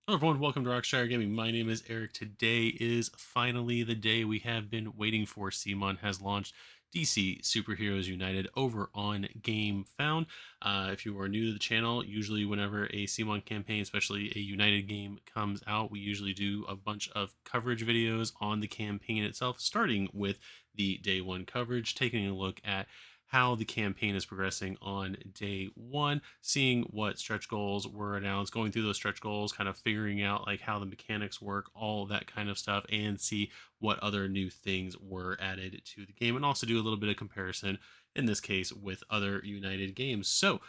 Hello everyone, welcome to Rockshire Gaming. My name is Eric. Today is finally the day we have been waiting for. Simon has launched DC Superheroes United over on Gamefound. If you are new to the channel, usually whenever a Simon campaign, especially a United game, comes out, we usually do a bunch of coverage videos on the campaign itself, starting with the day one coverage, taking a look at how the campaign is progressing on day one, seeing what stretch goals were announced, going through those stretch goals, kind of figuring out like how the mechanics work, all that kind of stuff, and see what other new things were added to the game, and also do a little bit of comparison in this case with other United games. So,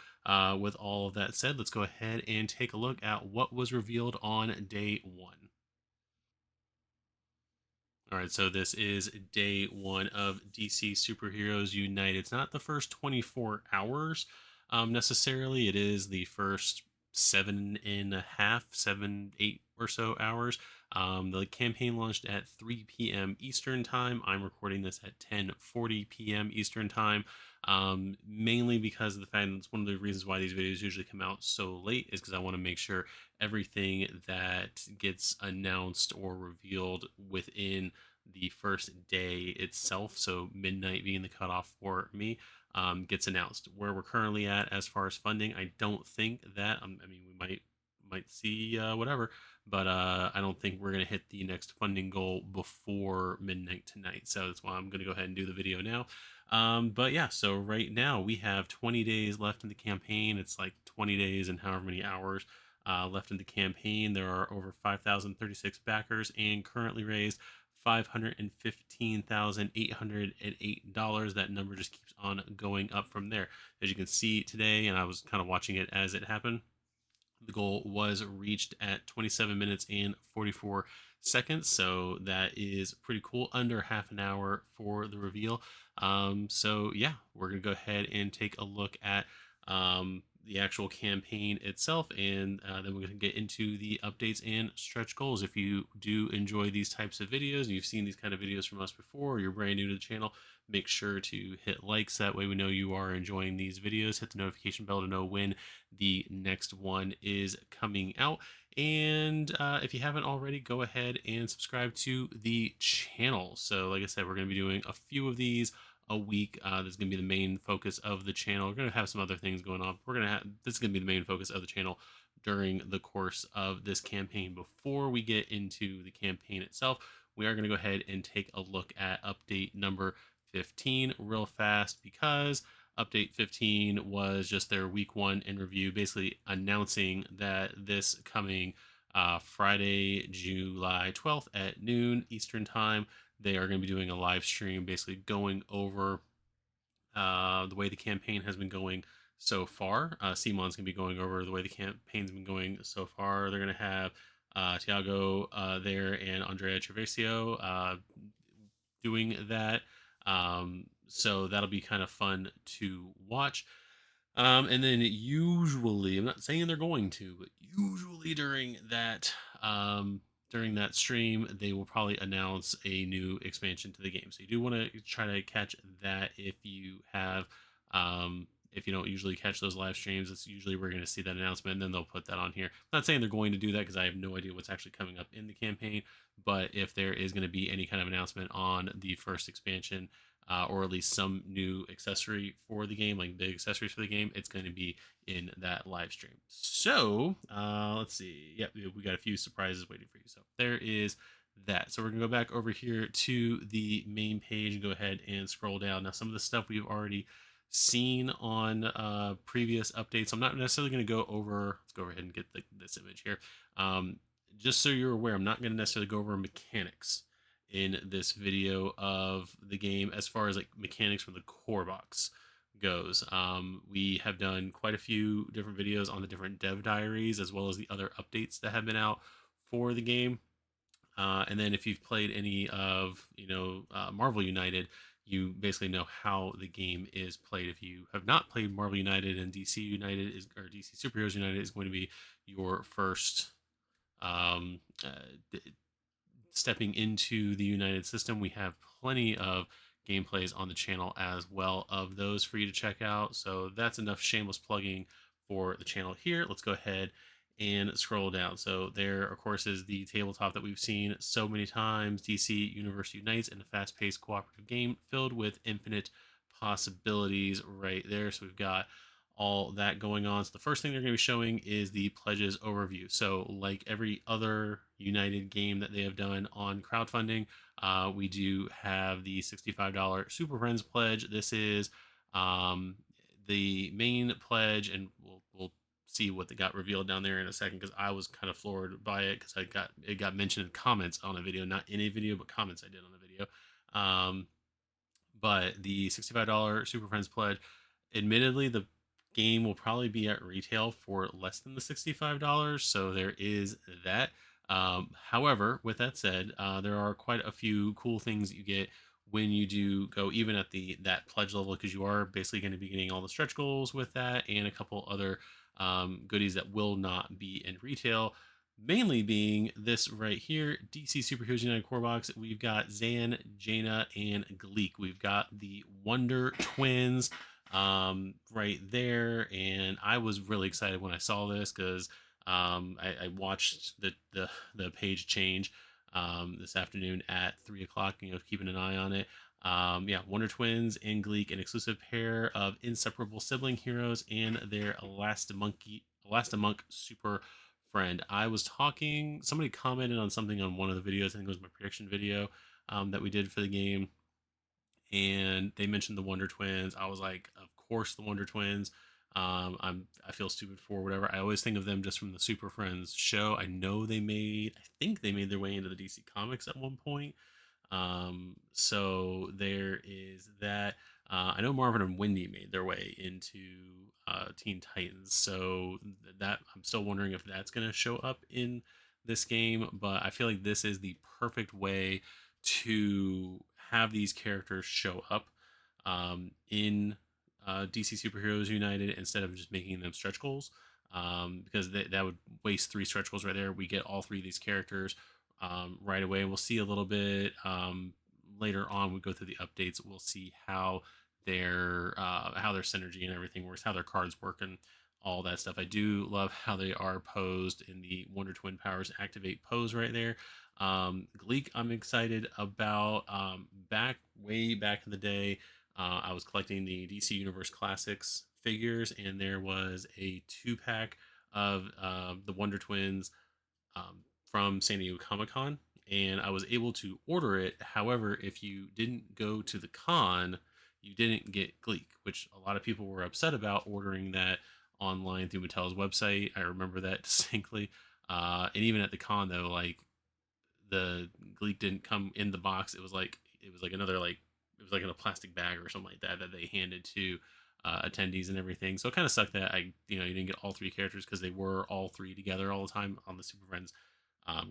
with all of that said, let's go ahead and take a look at what was revealed on day one. All right, so this is day one of DC Superheroes Unite. It's not the first 24 hours necessarily. It is the first 7.5, 7, 8 or so hours. The campaign launched at 3 p.m. Eastern time. I'm recording this at 10:40 p.m. Eastern time. Mainly because of the fact that it's one of the reasons why these videos usually come out so late is because I want to make sure everything that gets announced or revealed within the first day itself, so midnight being the cutoff for me, gets announced. Where we're currently at as far as funding, I don't think that. I mean, we might see whatever, but I don't think we're gonna hit the next funding goal before midnight tonight. So that's why I'm gonna go ahead and do the video now. But yeah, so right now we have 20 days left in the campaign. It's like 20 days and however many hours left in the campaign. There are over 5,036 backers and currently raised $515,808. That number just keeps on going up from there. As you can see today, and I was kind of watching it as it happened, the goal was reached at 27 minutes and 44 seconds. So that is pretty cool. Under half an hour for the reveal. So yeah, we're going to go ahead and take a look at the actual campaign itself, and then we're going to get into the updates and stretch goals. If you do enjoy these types of videos and you've seen these kind of videos from us before, or you're brand new to the channel, make sure to hit likes. That way we know you are enjoying these videos. Hit the notification bell to know when the next one is coming out. And if you haven't already, go ahead and subscribe to the channel. So like I said, we're going to be doing a few of these a week. This is going to be the main focus of the channel. We're going to have some other things going on. This is going to be the main focus of the channel during the course of this campaign. Before we get into the campaign itself, we are going to go ahead and take a look at update number 15 real fast, because update 15 was just their week one in review, basically announcing that this coming Friday, July 12th at noon Eastern time, they are going to be doing a live stream, basically going over the way the campaign has been going so far. Simon's going to be going over the way the campaign's been going so far. They're going to have Tiago there and Andrea Trevisio doing that. So that'll be kind of fun to watch. And then usually, I'm not saying they're going to, but usually during that stream, they will probably announce a new expansion to the game. So you do want to try to catch that if you don't usually catch those live streams. It's usually we're going to see that announcement, and then they'll put that on here. I'm not saying they're going to do that because I have no idea what's actually coming up in the campaign, but if there is going to be any kind of announcement on the first expansion, or at least some new accessory for the game, like big accessories for the game, it's going to be in that live stream. So let's see. Yep, we got a few surprises waiting for you. So there is that. So we're going to go back over here to the main page and go ahead and scroll down. Now, some of the stuff we've already seen on previous updates. I'm not necessarily going to go over. Let's go ahead and get this image here. Just so you're aware, I'm not going to necessarily go over mechanics in this video of the game as far as like mechanics from the core box goes. We have done quite a few different videos on the different dev diaries as well as the other updates that have been out for the game. And then if you've played any of Marvel United, you basically know how the game is played. If you have not played Marvel United, and DC United or DC Superheroes United is going to be your first stepping into the United system, we have plenty of gameplays on the channel as well of those for you to check out. So that's enough shameless plugging for the channel here. Let's go ahead and scroll down. So there, of course, is the tabletop that we've seen so many times. DC Universe Unites in a fast-paced cooperative game filled with infinite possibilities right there. So we've got all that going on. So the first thing they're going to be showing is the pledges overview. So like every other United game that they have done on crowdfunding, we do have the $65 Super Friends pledge. This is um, the main pledge, and we'll see what they got revealed down there in a second, because I was kind of floored by it, because it got mentioned in comments on a video, not in a video, but comments I did on the video. But the $65 Super Friends pledge, admittedly, the game will probably be at retail for less than the $65, so there is that. However, with that said, there are quite a few cool things that you get when you do go even at that pledge level, because you are basically going to be getting all the stretch goals with that and a couple other goodies that will not be in retail. Mainly being this right here, DC Superheroes United Core Box. We've got Zan, Jaina, and Gleek. We've got the Wonder Twins right there, and I was really excited when I saw this, because I watched the page change this afternoon at 3 o'clock. Keeping an eye on it. Yeah, Wonder Twins and Gleek, an exclusive pair of inseparable sibling heroes, and their Elastamunk super friend. I was talking. Somebody commented on something on one of the videos. I think it was my prediction video that we did for the game, and they mentioned the Wonder Twins. I was like, of course, the Wonder Twins. I feel stupid for whatever. I always think of them just from the Super Friends show. I think they made their way into the DC Comics at one point. So there is that. I know Marvin and Wendy made their way into Teen Titans, so that I'm still wondering if that's going to show up in this game. But I feel like this is the perfect way to have these characters show up in DC Superheroes United, instead of just making them stretch goals, because that would waste 3 stretch goals right there. We get all 3 of these characters right away. We'll see a little bit later on. We go through the updates. We'll see how their synergy and everything works, how their cards work, and all that stuff. I do love how they are posed in the Wonder Twin powers activate pose right there. Gleek, I'm excited about. Way back in the day, I was collecting the DC Universe Classics figures, and there was a 2-pack of the Wonder Twins from San Diego Comic-Con, and I was able to order it. However, if you didn't go to the con, you didn't get Gleek, which a lot of people were upset about ordering that online through Mattel's website. I remember that distinctly. And even at the con, though, like, the Gleek didn't come in the box. It was like in a plastic bag or something like that they handed to attendees and everything. So it kind of sucked that you didn't get all 3 characters, because they were all 3 together all the time on the Super Friends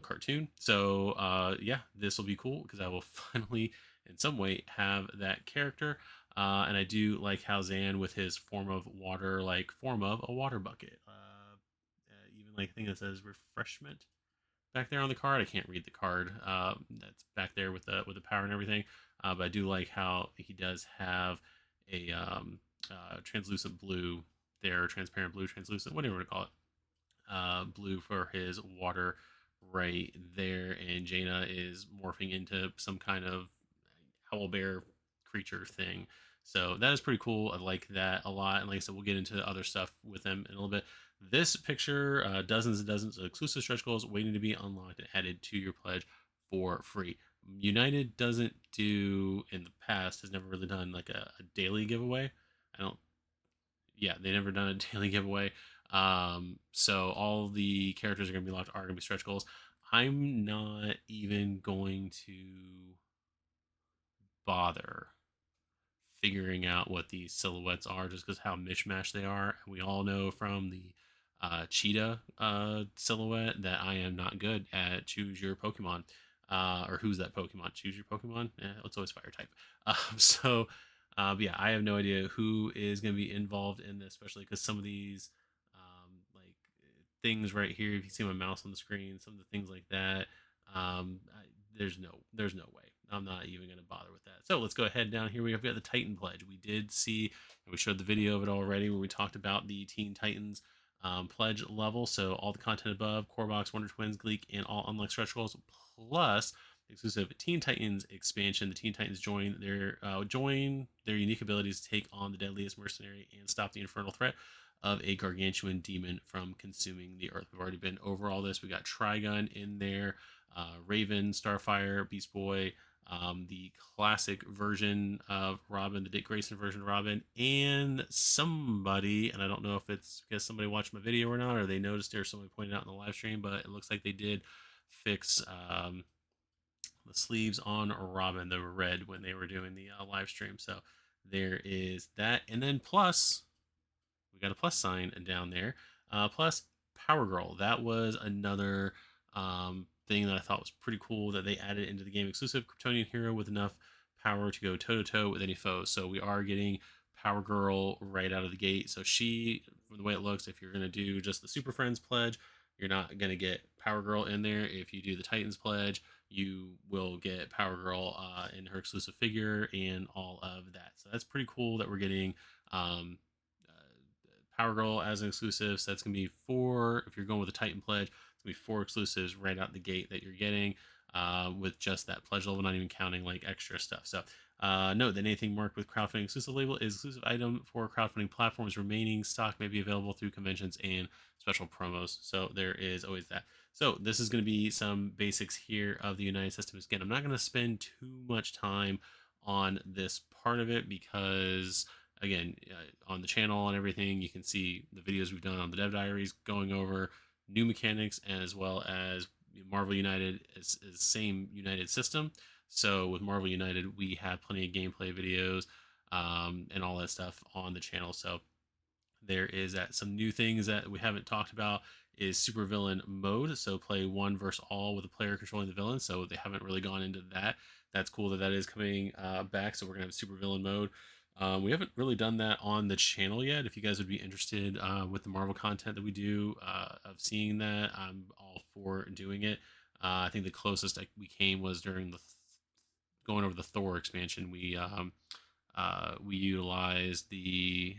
cartoon. So yeah, this will be cool, because I will finally in some way have that character. And I do like how Zan, with his form of water, like form of a water bucket, even like, I think it says refreshment back there on the card. I can't read the card that's back there with the power and everything. But I do like how he does have a translucent blue there, transparent blue, translucent, whatever you want to call it. Blue for his water right there, and Jaina is morphing into some kind of owlbear creature thing. So that is pretty cool. I like that a lot. And like I said, we'll get into other stuff with them in a little bit. This picture, dozens and dozens of exclusive stretch goals waiting to be unlocked and added to your pledge for free. United doesn't do, in the past, has never really done like a daily giveaway. I don't, yeah, they never done a daily giveaway. So all the characters are going to be locked, are going to be stretch goals. I'm not even going to bother figuring out what these silhouettes are, just because how mishmash they are. We all know from the cheetah silhouette that I am not good at choose your Pokemon, or who's that Pokemon. Choose your Pokemon. It's always fire type. But yeah, I have no idea who is going to be involved in this, especially because some of these like things right here, if you see my mouse on the screen, some of the things like that, there's no way. I'm not even going to bother with that. So let's go ahead down here. We've got the Titan Pledge. We did see, and we showed the video of it already, where we talked about the Teen Titans pledge level. So all the content above, Core Box, Wonder Twins, Gleek, and all unlocked stretch goals, plus exclusive Teen Titans expansion. The Teen Titans join their unique abilities to take on the deadliest mercenary and stop the infernal threat of a gargantuan demon from consuming the earth. We've already been over all this. We got Trigun in there, Raven, Starfire, Beast Boy, the classic version of Robin, the Dick Grayson version of Robin, and somebody, and I don't know if it's because somebody watched my video or not, or they noticed it or somebody pointed out in the live stream, but it looks like they did fix the sleeves on Robin. They were red when they were doing the live stream. So there is that. And then plus, we got a plus sign down there. Plus, Power Girl. That was another thing that I thought was pretty cool that they added into the game. Exclusive Kryptonian hero with enough power to go toe to toe with any foe. So we are getting Power Girl right out of the gate. So she, from the way it looks, if you're going to do just the Super Friends pledge, you're not going to get Power Girl in there. If you do the Titans pledge, you will get Power Girl in her exclusive figure and all of that. So that's pretty cool that we're getting Power Girl as an exclusive. So that's going to be 4, if you're going with a Titan pledge, it's going to be 4 exclusives right out the gate that you're getting with just that pledge level, not even counting like extra stuff. So note that anything marked with crowdfunding exclusive label is exclusive item for crowdfunding platforms. Remaining stock may be available through conventions and special promos. So there is always that. So this is going to be some basics here of the United Systems. Again, I'm not going to spend too much time on this part of it because again, on the channel and everything, you can see the videos we've done on the Dev Diaries going over new mechanics as well as Marvel United is same United system. So with Marvel United, we have plenty of gameplay videos and all that stuff on the channel. So there is that. Some new things that we haven't talked about is super villain mode. So play 1 versus all with a player controlling the villain. So they haven't really gone into that. That's cool that is coming back. So we're gonna have super villain mode. We haven't really done that on the channel yet. If you guys would be interested with the Marvel content that we do of seeing that, I'm all for doing it. I think the closest we came was during the going over the Thor expansion. We utilized the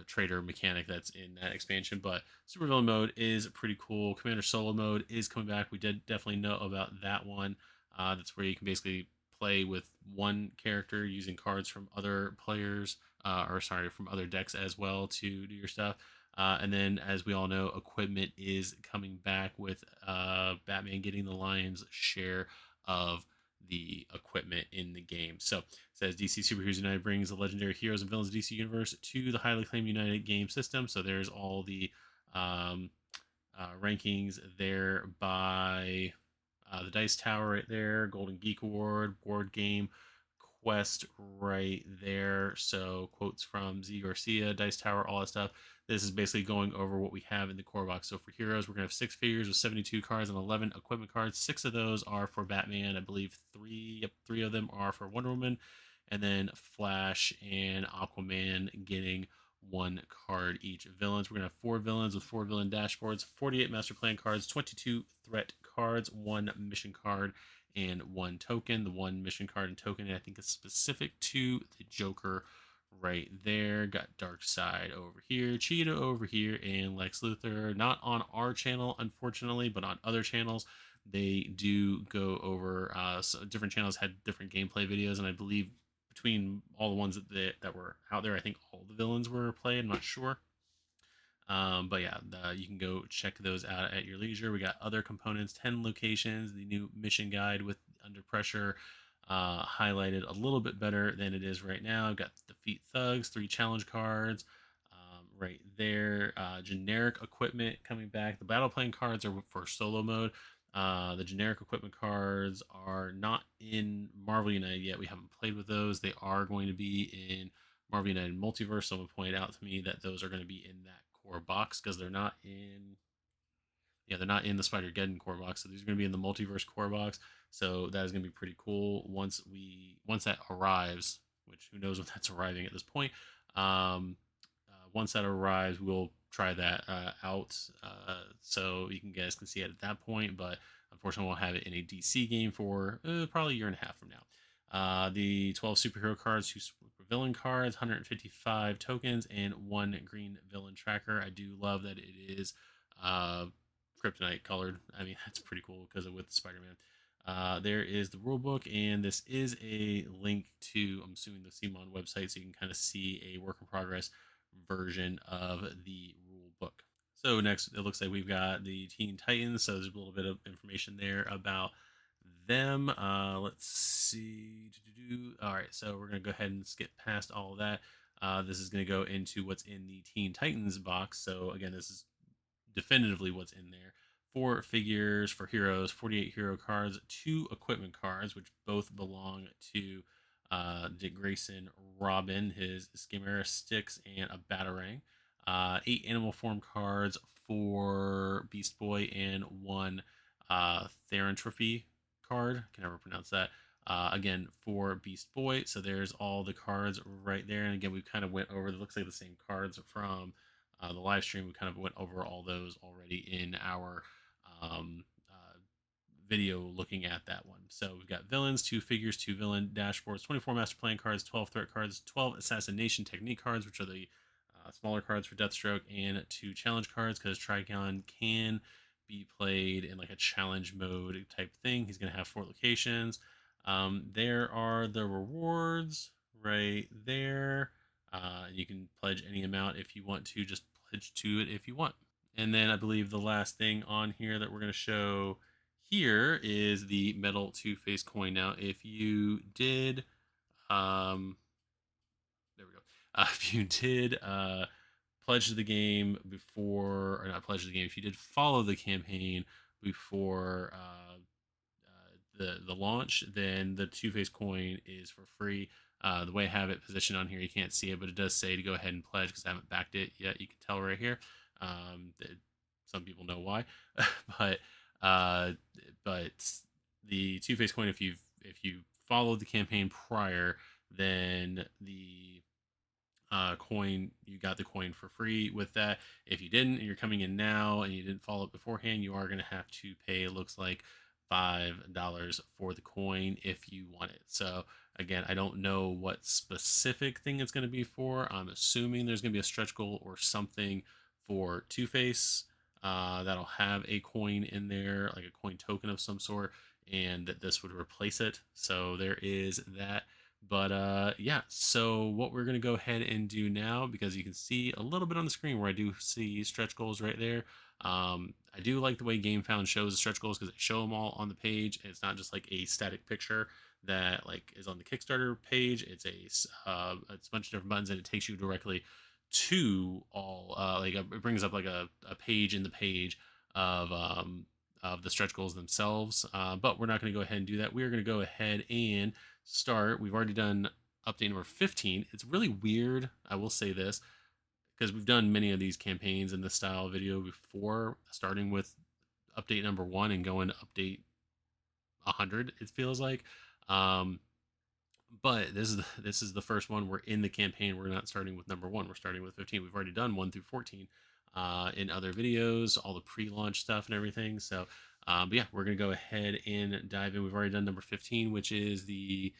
trader mechanic that's in that expansion, but supervillain mode is pretty cool. Commander solo mode is coming back. We did definitely know about that one. That's where you can basically play with one character using cards from other players, from other decks as well to do your stuff. And then, as we all know, equipment is coming back with Batman getting the lion's share of the equipment in the game. So it says DC Superheroes United brings the legendary heroes and villains of DC Universe to the highly acclaimed United game system. So there's all the rankings there by the Dice Tower right there, Golden Geek Award, Board Game Quest right there. So quotes from Z Garcia, Dice Tower, all that stuff. This is basically going over what we have in the core box. So for heroes, we're going to have 6 figures with 72 cards and 11 equipment cards. 6 of those are for Batman. I believe 3 of them are for Wonder Woman. And then Flash and Aquaman getting 1 card each. Villains, we're going to have 4 villains with 4 villain dashboards, 48 master plan cards, 22 threat cards, 1 mission card, and 1 token. The 1 mission card and token, I think, is specific to the Joker right there. Got Darkseid over here, Cheetah over here, and Lex Luthor. Not on our channel, unfortunately, but on other channels, they do go over. So different channels had different gameplay videos, and I believe between all the ones that were out there, I think all the villains were played. I'm not sure. But yeah, you can go check those out at your leisure. We got other components, 10 locations, the new mission guide with Under Pressure highlighted a little bit better than it is right now. I've got Defeat Thugs, 3 challenge cards right there. Generic equipment coming back. The battle playing cards are for solo mode. The generic equipment cards are not in Marvel United yet. We haven't played with those. They are going to be in Marvel United Multiverse. Someone pointed out to me that those are going to be in that core box because they're not in. Yeah, they're not in the Spider-Geddon core box, so these are going to be in the Multiverse core box. So that is going to be pretty cool once that arrives. Which who knows when that's arriving at this point. Once that arrives, we'll try that out so you guys can see it at that point. But unfortunately, we'll have it in a DC game for probably a year and a half from now. The 12 superhero cards villain cards, 155 tokens, and 1 green villain tracker. I do love that it is uh, kryptonite colored. I mean, that's pretty cool because of with Spider-Man. There is the rule book, and this is a link to, I'm assuming, the CMON website, so you can kind of see a work in progress version of the rule book. So next, it looks like we've got the Teen Titans. So there's a little bit of information there about them. Let's see. All right, so we're gonna go ahead and skip past all of that. This is gonna go into what's in the Teen Titans box. So again, this is definitively what's in there. 4 figures for heroes, 48 hero cards, 2 equipment cards, which both belong to Dick Grayson, Robin, his Mera sticks, and a Batarang. 8 animal form cards for Beast Boy, and 1 Therantrophy card. I can never pronounce that. Again, for Beast Boy. So there's all the cards right there. And again, we kind of went over, it looks like the same cards from the live stream. We kind of went over all those already in our um, uh, video looking at that one. So we've got villains, 2 figures, 2 villain dashboards, 24 master plan cards, 12 threat cards, 12 assassination technique cards, which are the smaller cards for Deathstroke, and 2 challenge cards because Trigon can be played in like a challenge mode type thing. He's going to have 4 locations. There are the rewards right there. You can pledge any amount if you want to, just pledge to it if you want. And then I believe the last thing on here that we're going to show here is the metal TwoFace coin. Now, if you did, there we go. If you did pledge to the game before, or not pledge to the game, if you did follow the campaign before the launch, then the TwoFace coin is for free. The way I have it positioned on here, you can't see it, but it does say to go ahead and pledge because I haven't backed it yet. You can tell right here. Some people know why, but the TwoFace coin, if you followed the campaign prior, then the coin, you got the coin for free with that. If you didn't and you're coming in now and you didn't follow it beforehand, you are going to have to pay, it looks like, $5 for the coin if you want it. So again, I don't know what specific thing it's going to be for. I'm assuming there's going to be a stretch goal or something for TwoFace that'll have a coin in there, like a coin token of some sort, and that this would replace it. So there is that. But yeah, so what we're going to go ahead and do now, because you can see a little bit on the screen where I do see stretch goals right there. I do like the way Gamefound shows the stretch goals because they show them all on the page. And it's not just like a static picture that like is on the Kickstarter page. It's a bunch of different buttons and it takes you directly to all it brings up like a page in the page of the stretch goals themselves. But we're not going to go ahead and do that. We are going to go ahead and start. We've already done update number 15. It's really weird, I will say this, because we've done many of these campaigns in this style video before, starting with update number 1 and going to update 100, it feels like. But this is the first one. We're in the campaign. We're not starting with number 1. We're starting with 15. We've already done 1 through 14 in other videos, all the pre-launch stuff and everything. So but yeah, we're going to go ahead and dive in. We've already done number 15, which is the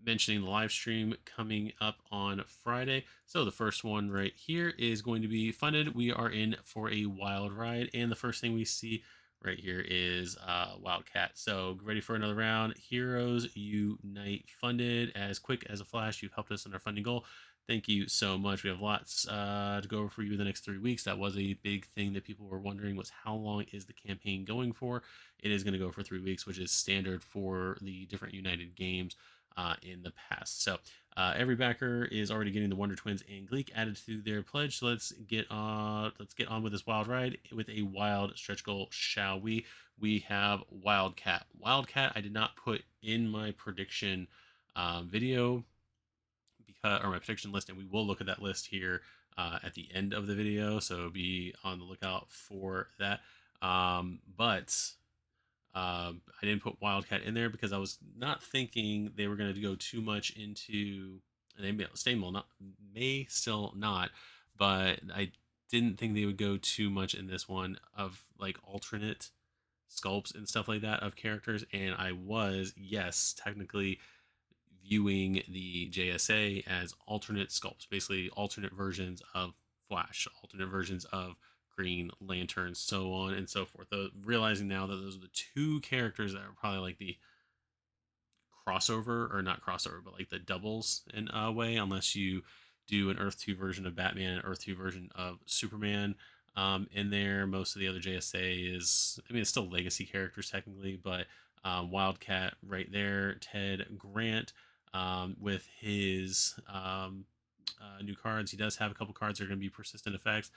mentioning the live stream coming up on Friday. So the first one right here is going to be funded. We are in for a wild ride. And the first thing we see right here is Wildcat. So ready for another round. Heroes Unite funded as quick as a flash. You've helped us in our funding goal. Thank you so much. We have lots to go over for you the next 3 weeks. That was a big thing that people were wondering, was how long is the campaign going for? It is going to go for 3 weeks, which is standard for the different United games in the past. So every backer is already getting the Wonder Twins and Gleek added to their pledge. So let's get on with this wild ride with a wild stretch goal, shall we? We have Wildcat. Wildcat I did not put in my prediction video, or my prediction list, and we will look at that list here at the end of the video, so be on the lookout for that. But I didn't put Wildcat in there because I was not thinking they were going to go too much into, and they may still not, but I didn't think they would go too much in this one of like alternate sculpts and stuff like that of characters. And I was, yes, technically viewing the JSA as alternate sculpts, basically alternate versions of Flash, alternate versions of Green Lantern, so on and so forth. Realizing now that those are the two characters that are probably like the crossover, or not crossover, but like the doubles in a way, unless you do an Earth 2 version of Batman, Earth 2 version of Superman. In there, most of the other JSA is, I mean, it's still legacy characters technically, but Wildcat right there, Ted Grant, with his new cards. He does have a couple cards that are going to be persistent effects.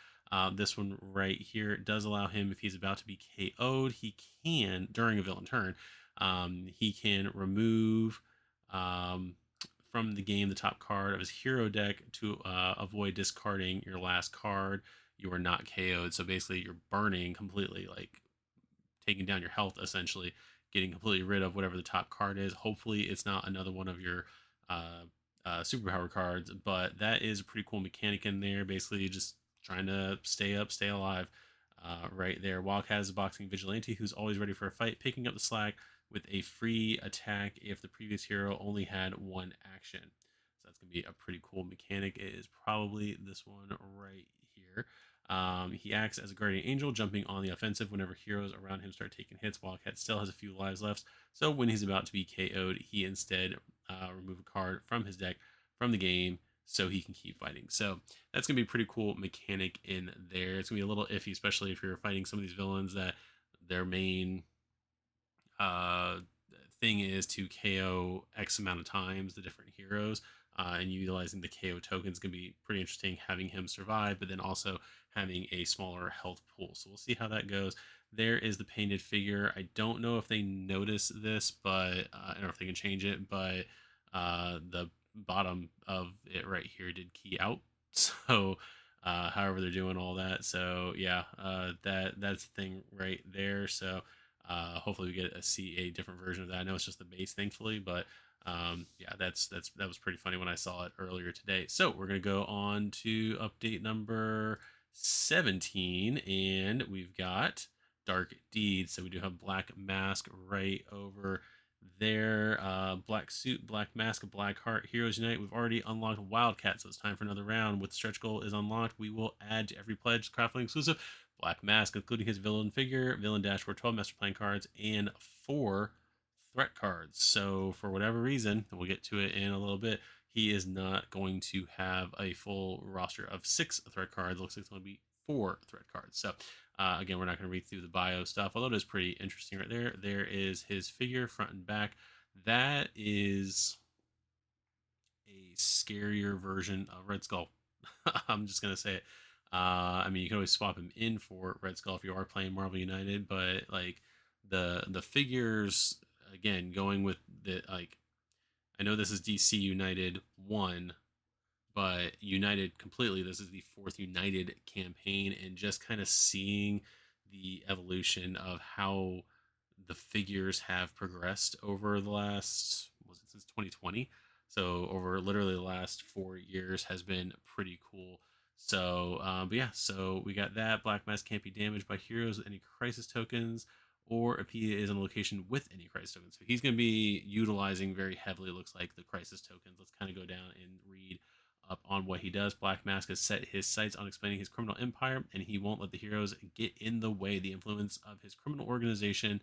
This one right here does allow him, if he's about to be KO'd, he can, during a villain turn, he can remove um, from the game the top card of his hero deck to avoid discarding your last card. You are not KO'd. So basically, you're burning completely, like taking down your health, essentially, getting completely rid of whatever the top card is. Hopefully, it's not another one of your superpower cards, but that is a pretty cool mechanic in there. Basically, just trying to stay up, stay alive. Right there, Wildcat is a boxing vigilante who's always ready for a fight, picking up the slack with a free attack if the previous hero only had one action. So that's going to be a pretty cool mechanic. It is probably this one right here. He acts as a guardian angel, jumping on the offensive whenever heroes around him start taking hits. Wildcat still has a few lives left, so when he's about to be KO'd, he instead remove a card from his deck from the game so he can keep fighting. So that's going to be a pretty cool mechanic in there. It's going to be a little iffy, especially if you're fighting some of these villains that their main uh, thing is to KO X amount of times the different heroes. And utilizing the KO tokens can be pretty interesting, having him survive, but then also having a smaller health pool. So we'll see how that goes. There is the painted figure. I don't know if they notice this, but I don't know if they can change it, but the bottom of it right here did key out. So however they're doing all that. So yeah, that's the thing right there. So hopefully we get to see a different version of that. I know it's just the base, thankfully, but yeah, that was pretty funny when I saw it earlier today. So we're gonna go on to update number 17, and we've got Dark Deeds. So we do have Black Mask right over there. Black suit, Black Mask, Black Heart, Heroes Unite. We've already unlocked Wildcat, so it's time for another round. With stretch goal is unlocked, we will add to every pledge Craftling exclusive Black Mask, including his villain figure, villain dashboard, 12 master plan cards, and 4 threat cards. So for whatever reason, and we'll get to it in a little bit, he is not going to have a full roster of 6 threat cards. It looks like it's going to be 4 threat cards. So again, we're not going to read through the bio stuff, although it is pretty interesting right there. There is his figure front and back. That is a scarier version of Red Skull. I'm just going to say it. I mean, you can always swap him in for Red Skull if you are playing Marvel United, but like the figures, again, going with the, like, I know this is DC United 1, but United completely, this is the 4th United campaign, and just kind of seeing the evolution of how the figures have progressed over the last, was it since 2020? So over literally the last 4 years has been pretty cool. So, but yeah, so we got that. Black Mask can't be damaged by heroes with any crisis tokens, or if he is in a location with any crisis tokens. So he's going to be utilizing very heavily, looks like, the crisis tokens. Let's kind of go down and read up on what he does. Black Mask has set his sights on explaining his criminal empire, and he won't let the heroes get in the way. The influence of his criminal organization,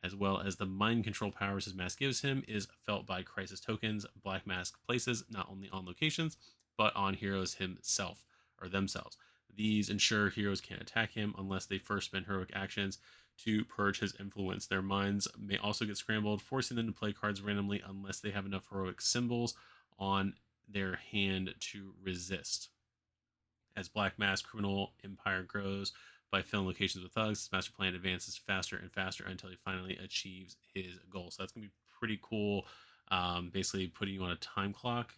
as well as the mind control powers his mask gives him, is felt by crisis tokens Black Mask places not only on locations, but on heroes himself or themselves. These ensure heroes can't attack him unless they first spend heroic actions to purge his influence. Their minds may also get scrambled, forcing them to play cards randomly unless they have enough heroic symbols on their hand to resist. As Black Mask criminal empire grows by filling locations with thugs, his master plan advances faster and faster until he finally achieves his goal. So that's going to be pretty cool. Basically putting you on a time clock.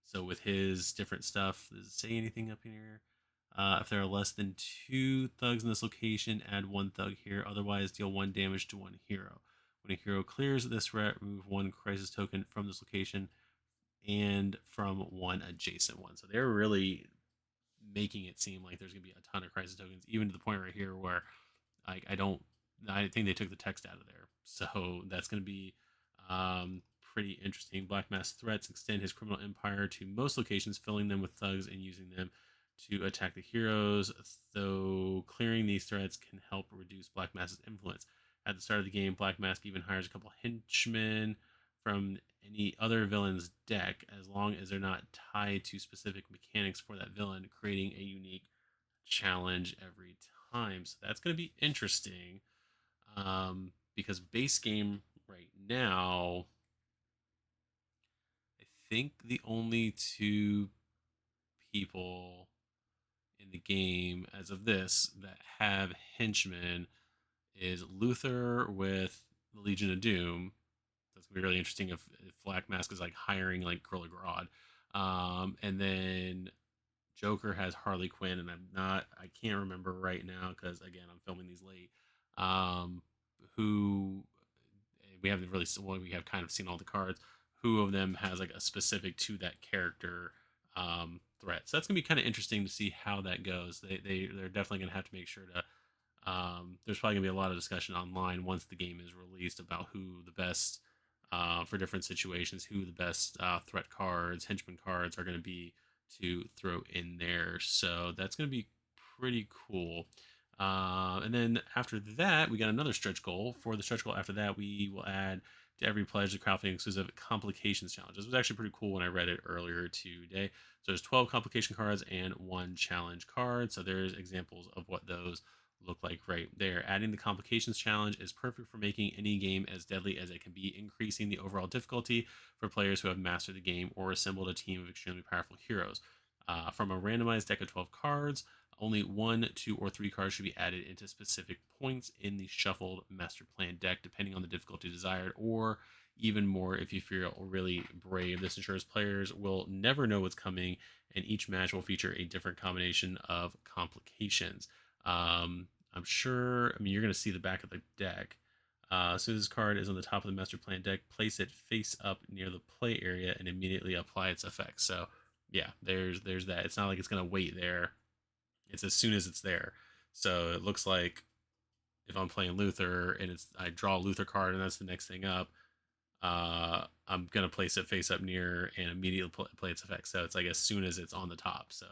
So with his different stuff, does it say anything up here? If there are less than 2 thugs in this location, add 1 thug here. Otherwise, deal 1 damage to 1 hero. When a hero clears this threat, remove 1 crisis token from this location and from 1 adjacent one. So they're really making it seem like there's going to be a ton of crisis tokens, even to the point right here where I think they took the text out of there. So that's going to be pretty interesting. Black Mask threats extend his criminal empire to most locations, filling them with thugs and using them to attack the heroes, though clearing these threats can help reduce Black Mask's influence. At the start of the game, Black Mask even hires a couple henchmen from any other villain's deck, as long as they're not tied to specific mechanics for that villain, creating a unique challenge every time. So that's going to be interesting, because base game right now, I think the only two people in the game as of this that have henchmen is Luther with the Legion of Doom. That's gonna be really interesting if Black Mask is like hiring like Gorilla Grodd. And then Joker has Harley Quinn, and I can't remember right now because again I'm filming these late. Um, who we haven't really, well, we have kind of seen all the cards. Who of them has like a specific to that character threat? So that's gonna be kind of interesting to see how that goes. They're definitely gonna have to make sure to. There's probably gonna be a lot of discussion online once the game is released about who the best for different situations, who the best threat cards, henchman cards are going to be to throw in there. So that's going to be pretty cool. And then after that, we got another stretch goal. For the stretch goal after that, we will add to every pledge the crowdfunding exclusive complications challenge. This was actually pretty cool when I read it earlier today. So there's 12 complication cards and one challenge card. So there's examples of what those look like right there. Adding the complications challenge is perfect for making any game as deadly as it can be, increasing the overall difficulty for players who have mastered the game or assembled a team of extremely powerful heroes. From a randomized deck of 12 cards, only 1, 2, or 3 cards should be added into specific points in the shuffled master plan deck, depending on the difficulty desired, or even more if you feel really brave. This ensures players will never know what's coming, and each match will feature a different combination of complications. I'm sure, I mean, you're going to see the back of the deck. As soon as this card is on the top of the master plan deck, place it face up near the play area and immediately apply its effects. So, yeah, there's that. It's not like it's going to wait there. It's as soon as it's there. So it looks like if I'm playing Luther and I draw a Luther card and that's the next thing up, I'm gonna place it face up near and immediately play its effect. So it's like as soon as it's on the top. So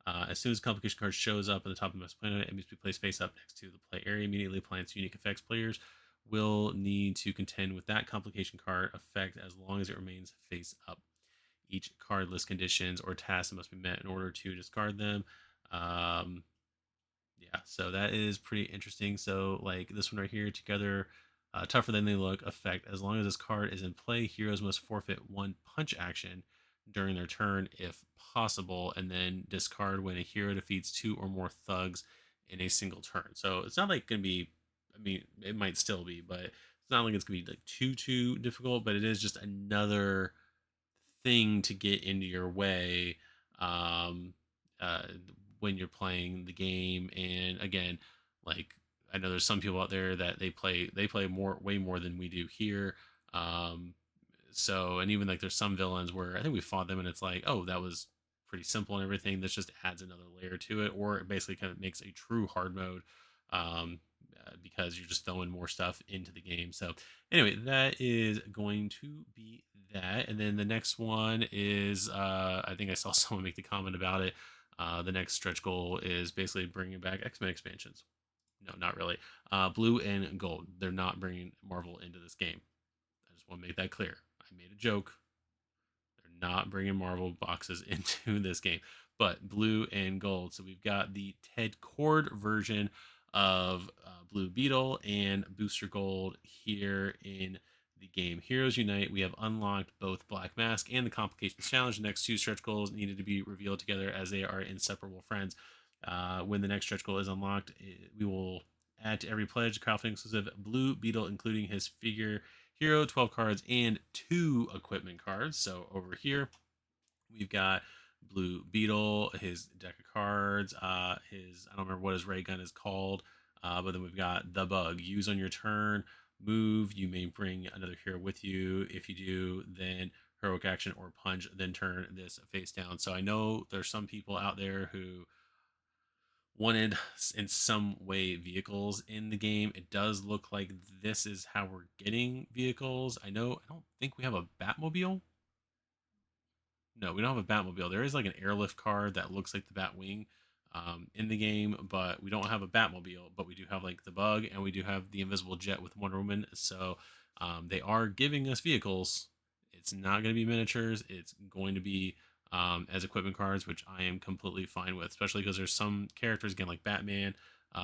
as soon as a complication card shows up at the top of the master planet, it needs to be placed face up next to the play area. Immediately applying its unique effects. Players will need to contend with that complication card effect as long as it remains face up. Each card lists conditions or tasks that must be met in order to discard them. Um, yeah, so that is pretty interesting. So like this one right here, together, tougher than they look effect. As long as this card is in play, heroes must forfeit one punch action during their turn if possible, and then discard when a hero defeats 2 or more thugs in a single turn. So it's not like gonna be, I mean, it might still be, but it's not like it's gonna be like too difficult, but it is just another thing to get into your way, um, uh, when you're playing the game. And again, like I know there's some people out there that they play more way more than we do here. Um, so and even like there's some villains where I think we fought them and it's like, oh, that was pretty simple and everything. This just adds another layer to it, or it basically kind of makes a true hard mode. Um, because you're just throwing more stuff into the game. So anyway, that is going to be that. And then the next one is, I think I saw someone make the comment about it. The next stretch goal is basically bringing back X-Men expansions. No, not really. Blue and gold. They're not bringing Marvel into this game. I just want to make that clear. I made a joke. They're not bringing Marvel boxes into this game, but blue and gold. So we've got the Ted Cord version of Blue Beetle and Booster Gold here in the game. Heroes Unite. We have unlocked both Black Mask and the Complications Challenge. The next two stretch goals needed to be revealed together as they are inseparable friends. When the next stretch goal is unlocked, we will add to every pledge crowdfunding exclusive Blue Beetle, including his figure hero, 12 cards, and 2 equipment cards. So over here, we've got Blue Beetle, his deck of cards, I don't remember what his ray gun is called, but then we've got the bug. Use on your turn, move, you may bring another hero with you. If you do, then heroic action or punch, then turn this face down. So I know there's some people out there who wanted in some way vehicles in the game. It does look like this is how we're getting vehicles. I don't think we have a Batmobile. No, we don't have a Batmobile. There is like an airlift car that looks like the Batwing in the game, but we don't have a Batmobile. But we do have like the Bug, and we do have the Invisible Jet with Wonder Woman. So they are giving us vehicles. It's not going to be miniatures. It's going to be as equipment cards, which I am completely fine with, especially because there's some characters again like Batman,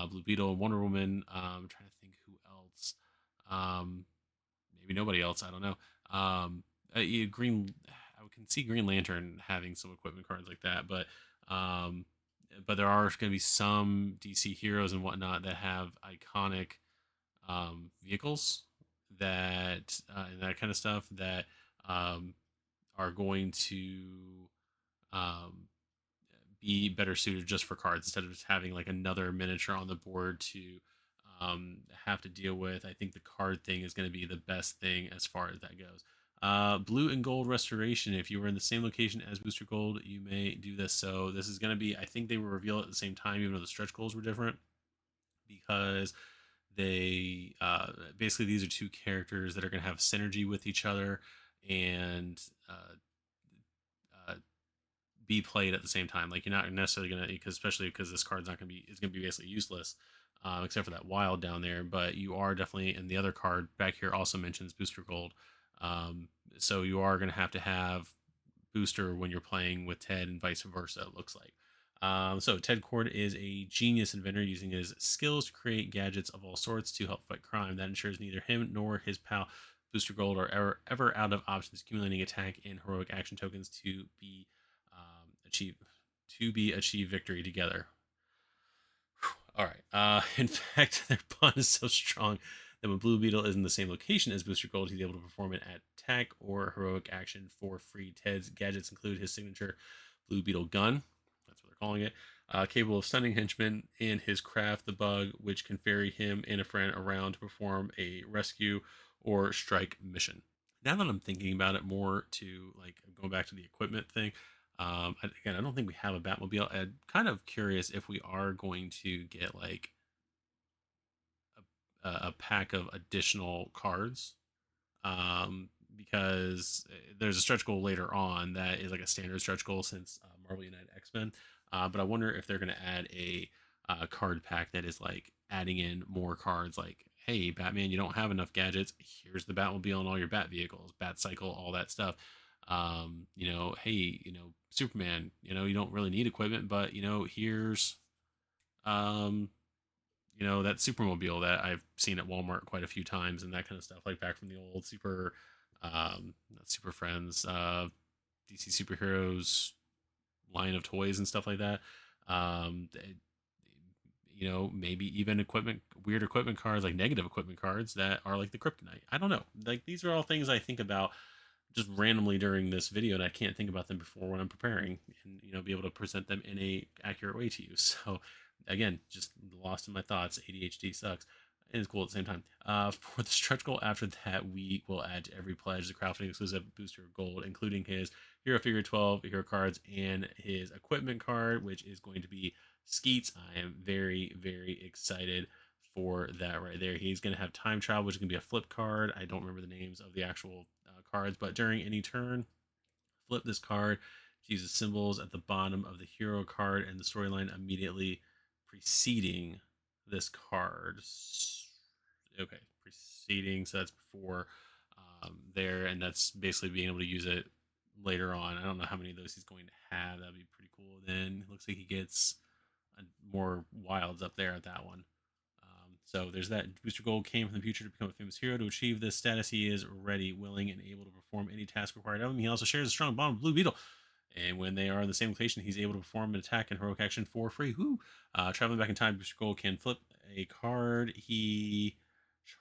Blue Beetle, Wonder Woman. I'm trying to think who else. Um, Maybe nobody else. I don't know. Green. I can see Green Lantern having some equipment cards like that, um, but there are going to be some DC heroes and whatnot that have iconic vehicles and that kind of stuff that um, are going to um, be better suited just for cards instead of just having like another miniature on the board to have to deal with. I think the card thing is going to be the best thing as far as that goes. Blue and gold restoration. If you were in the same location as Booster Gold, you may do this. So this is going to be. I think they were revealed at the same time, even though the stretch goals were different, because they basically these are two characters that are going to have synergy with each other and uh, be played at the same time. Like you're not necessarily gonna, because especially because this card's not gonna be, it's gonna be basically useless, except for that wild down there. But you are definitely, and the other card back here also mentions Booster Gold. So you are gonna have to have Booster when you're playing with Ted and vice versa. It looks like. So Ted Cord is a genius inventor using his skills to create gadgets of all sorts to help fight crime. That ensures neither him nor his pal Booster Gold are ever out of options, accumulating attack and heroic action tokens achieve achieve victory together. All right. In fact, their pun is so strong that when Blue Beetle is in the same location as Booster Gold, he's able to perform an attack or heroic action for free. Ted's gadgets include his signature Blue Beetle gun. That's what they're calling it. Capable of stunning henchmen, and his craft, the Bug, which can ferry him and a friend around to perform a rescue or strike mission. Now that I'm thinking about it more, to like going back to the equipment thing, again, I don't think we have a Batmobile. I'm kind of curious if we are going to get like a pack of additional cards, because there's a stretch goal later on that is like a standard stretch goal since Marvel United X-Men. But I wonder if they're going to add a card pack that is like adding in more cards, like, hey, Batman, you don't have enough gadgets. Here's the Batmobile and all your Bat vehicles, Bat Cycle, all that stuff. Hey, Superman, you don't really need equipment, but here's um, that supermobile that I've seen at Walmart quite a few times and that kind of stuff, like back from the old not Super Friends, DC superheroes line of toys and stuff like that. Maybe even weird equipment cards, like negative equipment cards that are like the kryptonite. I don't know. Like these are all things I think about just randomly during this video, and I can't think about them before when I'm preparing, and be able to present them in a accurate way to you. So again, just lost in my thoughts. ADHD sucks. And it's cool at the same time. For the stretch goal after that, we will add to every pledge the crowdfunding exclusive booster gold, including his Hero Figure 12 hero cards and his equipment card, which is going to be Skeets. I am very, very excited for that right there. He's going to have time travel, which is going to be a flip card. I don't remember the names of the actual cards, but during any turn, flip this card to use the symbols at the bottom of the hero card and the storyline immediately preceding this card. Okay, preceding, so that's before there, and that's basically being able to use it later on. I don't know how many of those he's going to have. That'd be pretty cool. Then it looks like he gets more wilds up there at that one. So there's that. Booster Gold came from the future to become a famous hero. To achieve this status, he is ready, willing, and able to perform any task required of him. He also shares a strong bond with Blue Beetle. And when they are in the same location, he's able to perform an attack and heroic action for free. Woo! Traveling back in time, Booster Gold can flip a card he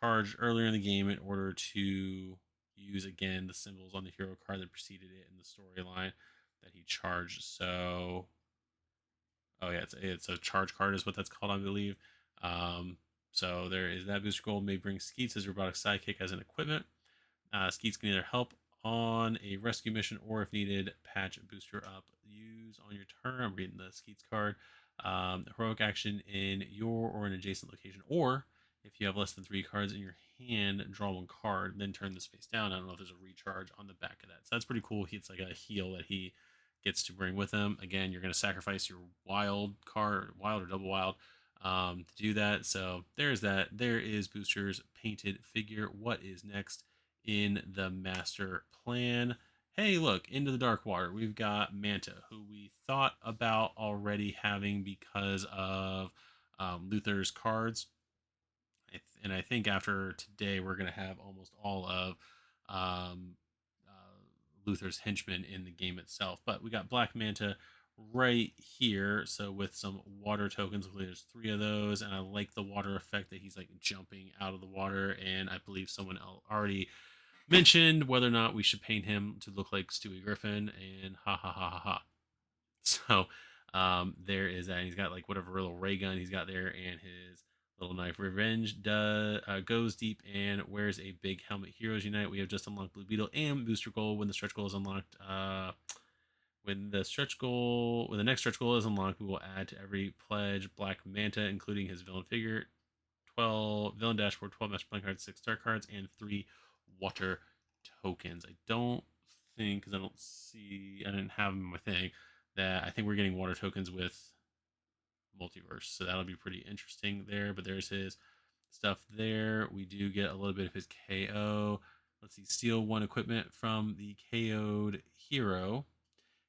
charged earlier in the game in order to use again the symbols on the hero card that preceded it in the storyline that he charged. So, oh yeah, it's a charge card is what that's called, I believe. So there is that. Booster Gold may bring Skeets as robotic sidekick as an equipment. Skeets can either help on a rescue mission or, if needed, patch a booster up. Use on your turn. I'm reading the Skeets card. Heroic action in your or an adjacent location, or if you have less than 3 cards in your hand, draw 1 card, then turn this face down. I don't know if there's a recharge on the back of that. So that's pretty cool. It's like a heal that he gets to bring with him. Again, you're going to sacrifice your wild card, wild or double wild, to do that. So there's that. There is Booster's painted figure. What is next in the master plan? Hey, look, into the dark water. We've got Manta, who we thought about already having because of Luther's cards. And I think after today, we're going to have almost all of um, Luther's henchmen in the game itself. But we got Black Manta right here. So with some water tokens, there's 3 of those. And I like the water effect that he's like jumping out of the water. And I believe someone already mentioned whether or not we should paint him to look like Stewie Griffin, and ha ha ha ha ha. So there is that. He's got like whatever little ray gun he's got there, and his little knife. Revenge goes deep and wears a big helmet. Heroes Unite. We have just unlocked Blue Beetle and Booster Goal. When the stretch goal is unlocked, when the next stretch goal is unlocked, we will add to every pledge Black Manta, including his villain figure, 12 villain dashboard, 12 master playing cards, 6 start cards, and 3 water tokens. I don't think, because I didn't have them in my thing, that I think we're getting water tokens with multiverse. So that'll be pretty interesting there. But there's his stuff there. We do get a little bit of his KO. Let's see, steal 1 equipment from the KO'd hero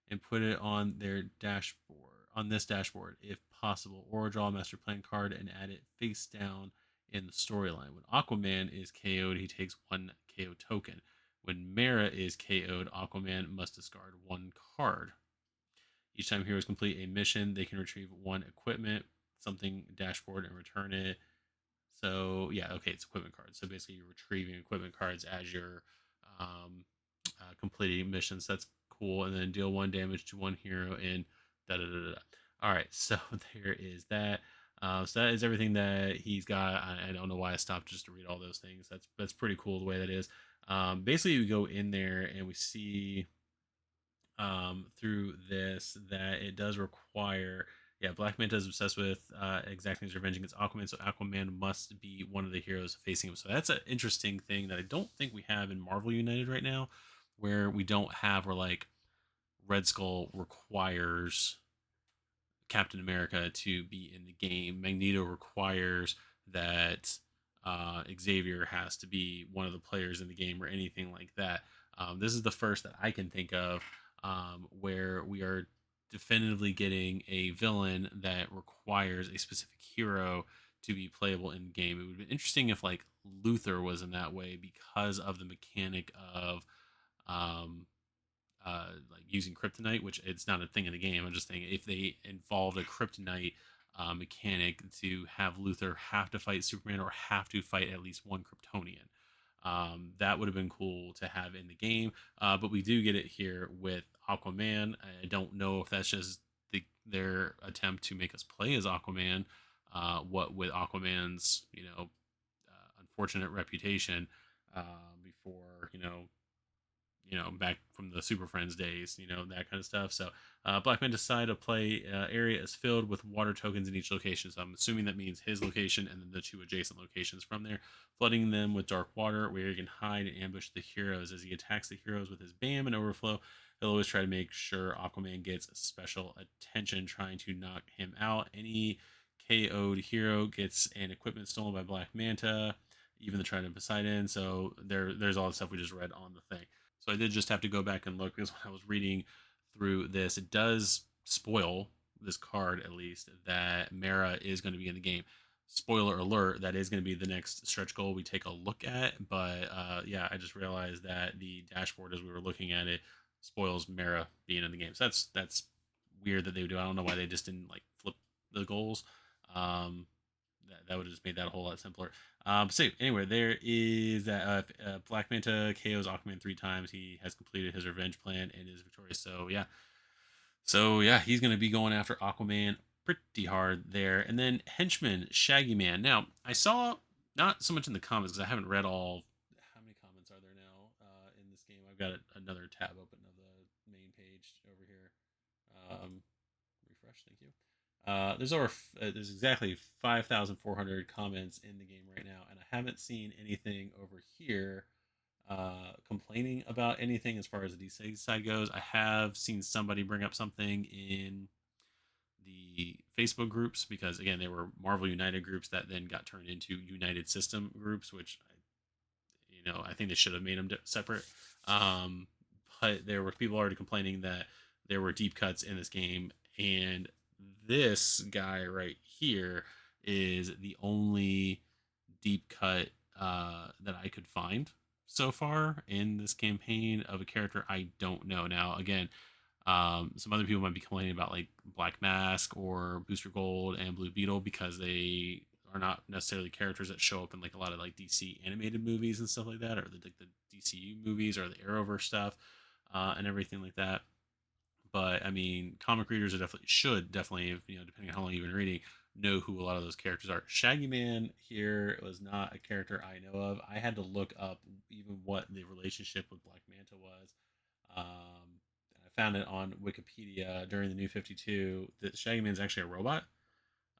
and put it on their dashboard, on this dashboard, if possible, or draw a master plan card and add it face down in the storyline. When Aquaman is KO'd, he takes 1 KO token. When Mera is KO'd, Aquaman must discard 1 card. Each time heroes complete a mission, they can retrieve 1 equipment, something dashboard, and return it. So yeah, okay, it's equipment cards. So basically, you're retrieving equipment cards as you're completing missions. That's cool. And then deal 1 damage to 1 hero and da da da da. All right, so there is that. So that is everything that he's got. I don't know why I stopped just to read all those things. That's pretty cool the way that is. Basically, we go in there and we see through this that it does require. Yeah, Black Manta is obsessed with exacting his revenge against Aquaman, so Aquaman must be one of the heroes facing him. So that's an interesting thing that I don't think we have in Marvel United right now, where we don't have where like Red Skull requires Captain America to be in the game. Magneto requires that Xavier has to be one of the players in the game or anything like that. This is the first that I can think of where we are definitively getting a villain that requires a specific hero to be playable in game. It would be interesting if like Luther was in that way because of the mechanic of um, like using kryptonite, which it's not a thing in the game. I'm just thinking if they involved a kryptonite mechanic to have Luther have to fight Superman or have to fight at least 1 Kryptonian. That would have been cool to have in the game, but we do get it here with Aquaman. I don't know if that's just their attempt to make us play as Aquaman. What with Aquaman's unfortunate reputation before back from the Super Friends days, that kind of stuff. So Blackman decided to play area is filled with water tokens in each location. So I'm assuming that means his location and then the 2 adjacent locations from there, flooding them with dark water where he can hide and ambush the heroes. As he attacks the heroes with his BAM and overflow, he'll always try to make sure Aquaman gets special attention, trying to knock him out. Any KO'd hero gets an equipment stolen by Black Manta, even the Trident of Poseidon. So there's all the stuff we just read on the thing. So I did just have to go back and look because when I was reading through this, it does spoil this card at least that Mera is going to be in the game. Spoiler alert, that is going to be the next stretch goal we take a look at. But yeah, I just realized that the dashboard as we were looking at it spoils Mera being in the game. So that's weird that they would do. I don't know why they just didn't like flip the goals. That would have just made that a whole lot simpler. So anyway, there is that Black Manta KOs Aquaman 3 times. He has completed his revenge plan and is victorious. So yeah, he's going to be going after Aquaman pretty hard there. And then henchman Shaggy Man. Now I saw not so much in the comments because I haven't read all. How many comments are there now in this game? I've got another tab open of the main page over here. Refresh, thank you. There's exactly 5,400 comments in the game right now, and I haven't seen anything over here complaining about anything as far as the DC side goes. I have seen somebody bring up something in the Facebook groups because again they were Marvel United groups that then got turned into United System groups, which I think they should have made them separate. Um, but there were people already complaining that there were deep cuts in this game, and this guy right here is the only deep cut that I could find so far in this campaign of a character I don't know. Now, again, some other people might be complaining about like Black Mask or Booster Gold and Blue Beetle because they are not necessarily characters that show up in like a lot of like DC animated movies and stuff like that, or the DCU movies or the Arrowverse stuff and everything like that. But I mean, comic readers are definitely, depending on how long you've been reading, know who a lot of those characters are. Shaggy Man here was not a character I know of. I had to look up even what the relationship with Black Manta was. I found it on Wikipedia during the New 52 that Shaggy Man's actually a robot.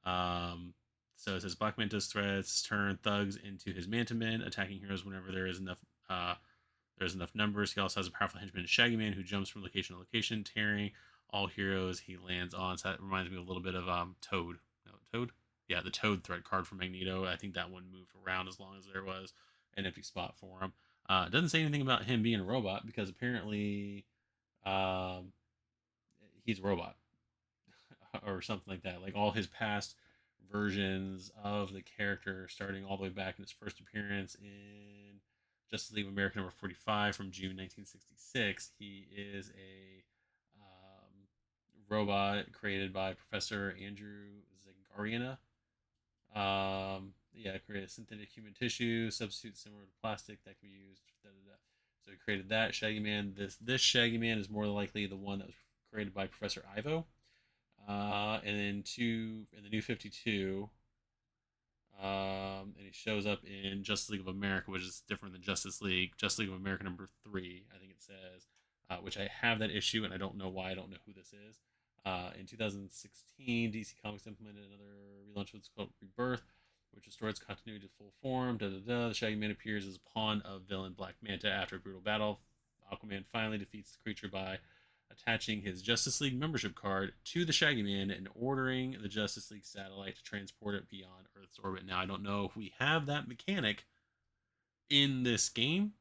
Um, so it says Black Manta's threats turn thugs into his Manta Men, attacking heroes whenever there's enough numbers. He also has a powerful henchman, Shaggy Man, who jumps from location to location, tearing all heroes he lands on. So that reminds me a little bit of Toad. No, Toad? Yeah, the Toad threat card from Magneto. I think that one moved around as long as there was an empty spot for him. It doesn't say anything about him being a robot because apparently um, he's a robot or something like that. Like all his past versions of the character, starting all the way back in his first appearance in Justice League of America number 45 from June 1966. He is a robot created by Professor Andrew Zagariana. Yeah, created synthetic human tissue, substitute similar to plastic that can be used. Da, da, da. So he created that Shaggy Man. This Shaggy Man is more likely the one that was created by Professor Ivo. And then in the New 52, and he shows up in Justice League of America, which is different than Justice League. Justice League of America number 3, I think it says, which I have that issue, and I don't know why. I don't know who this is. In 2016, DC Comics implemented another relaunch of called Rebirth, which restores continuity to full form. Da da da. The Shaggy Man appears as a pawn of villain Black Manta after a brutal battle. Aquaman finally defeats the creature by attaching his Justice League membership card to the Shaggy Man and ordering the Justice League satellite to transport it beyond Earth's orbit. Now, I don't know if we have that mechanic in this game.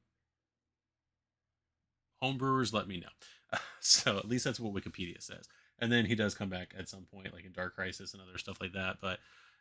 Homebrewers, let me know. So at least that's what Wikipedia says. And then he does come back at some point, like in Dark Crisis and other stuff like that. But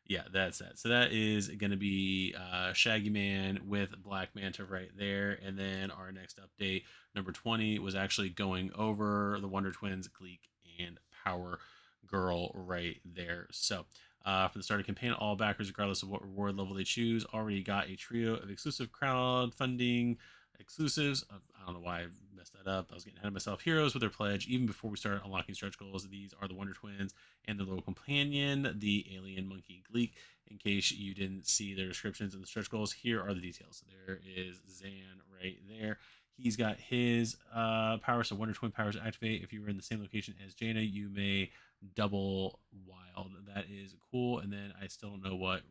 yeah, that's that. So that is going to be Shaggy Man with Black Manta right there. And then our next update, number 20, was actually going over the Wonder Twins, Gleek, and Power Girl right there. So for the start of the campaign, all backers, regardless of what reward level they choose, already got a trio of exclusive crowdfunding exclusives. I don't know why I messed that up. I was getting ahead of myself. Heroes with their pledge, even before we started unlocking stretch goals. These are the Wonder Twins and their little companion, the alien monkey Gleek. In case you didn't see their descriptions in the stretch goals, here are the details. So there is Zan right there. He's got his powers, so Wonder Twin powers activate. If you were in the same location as Jaina, you may double wild. That is cool. And then I still don't know what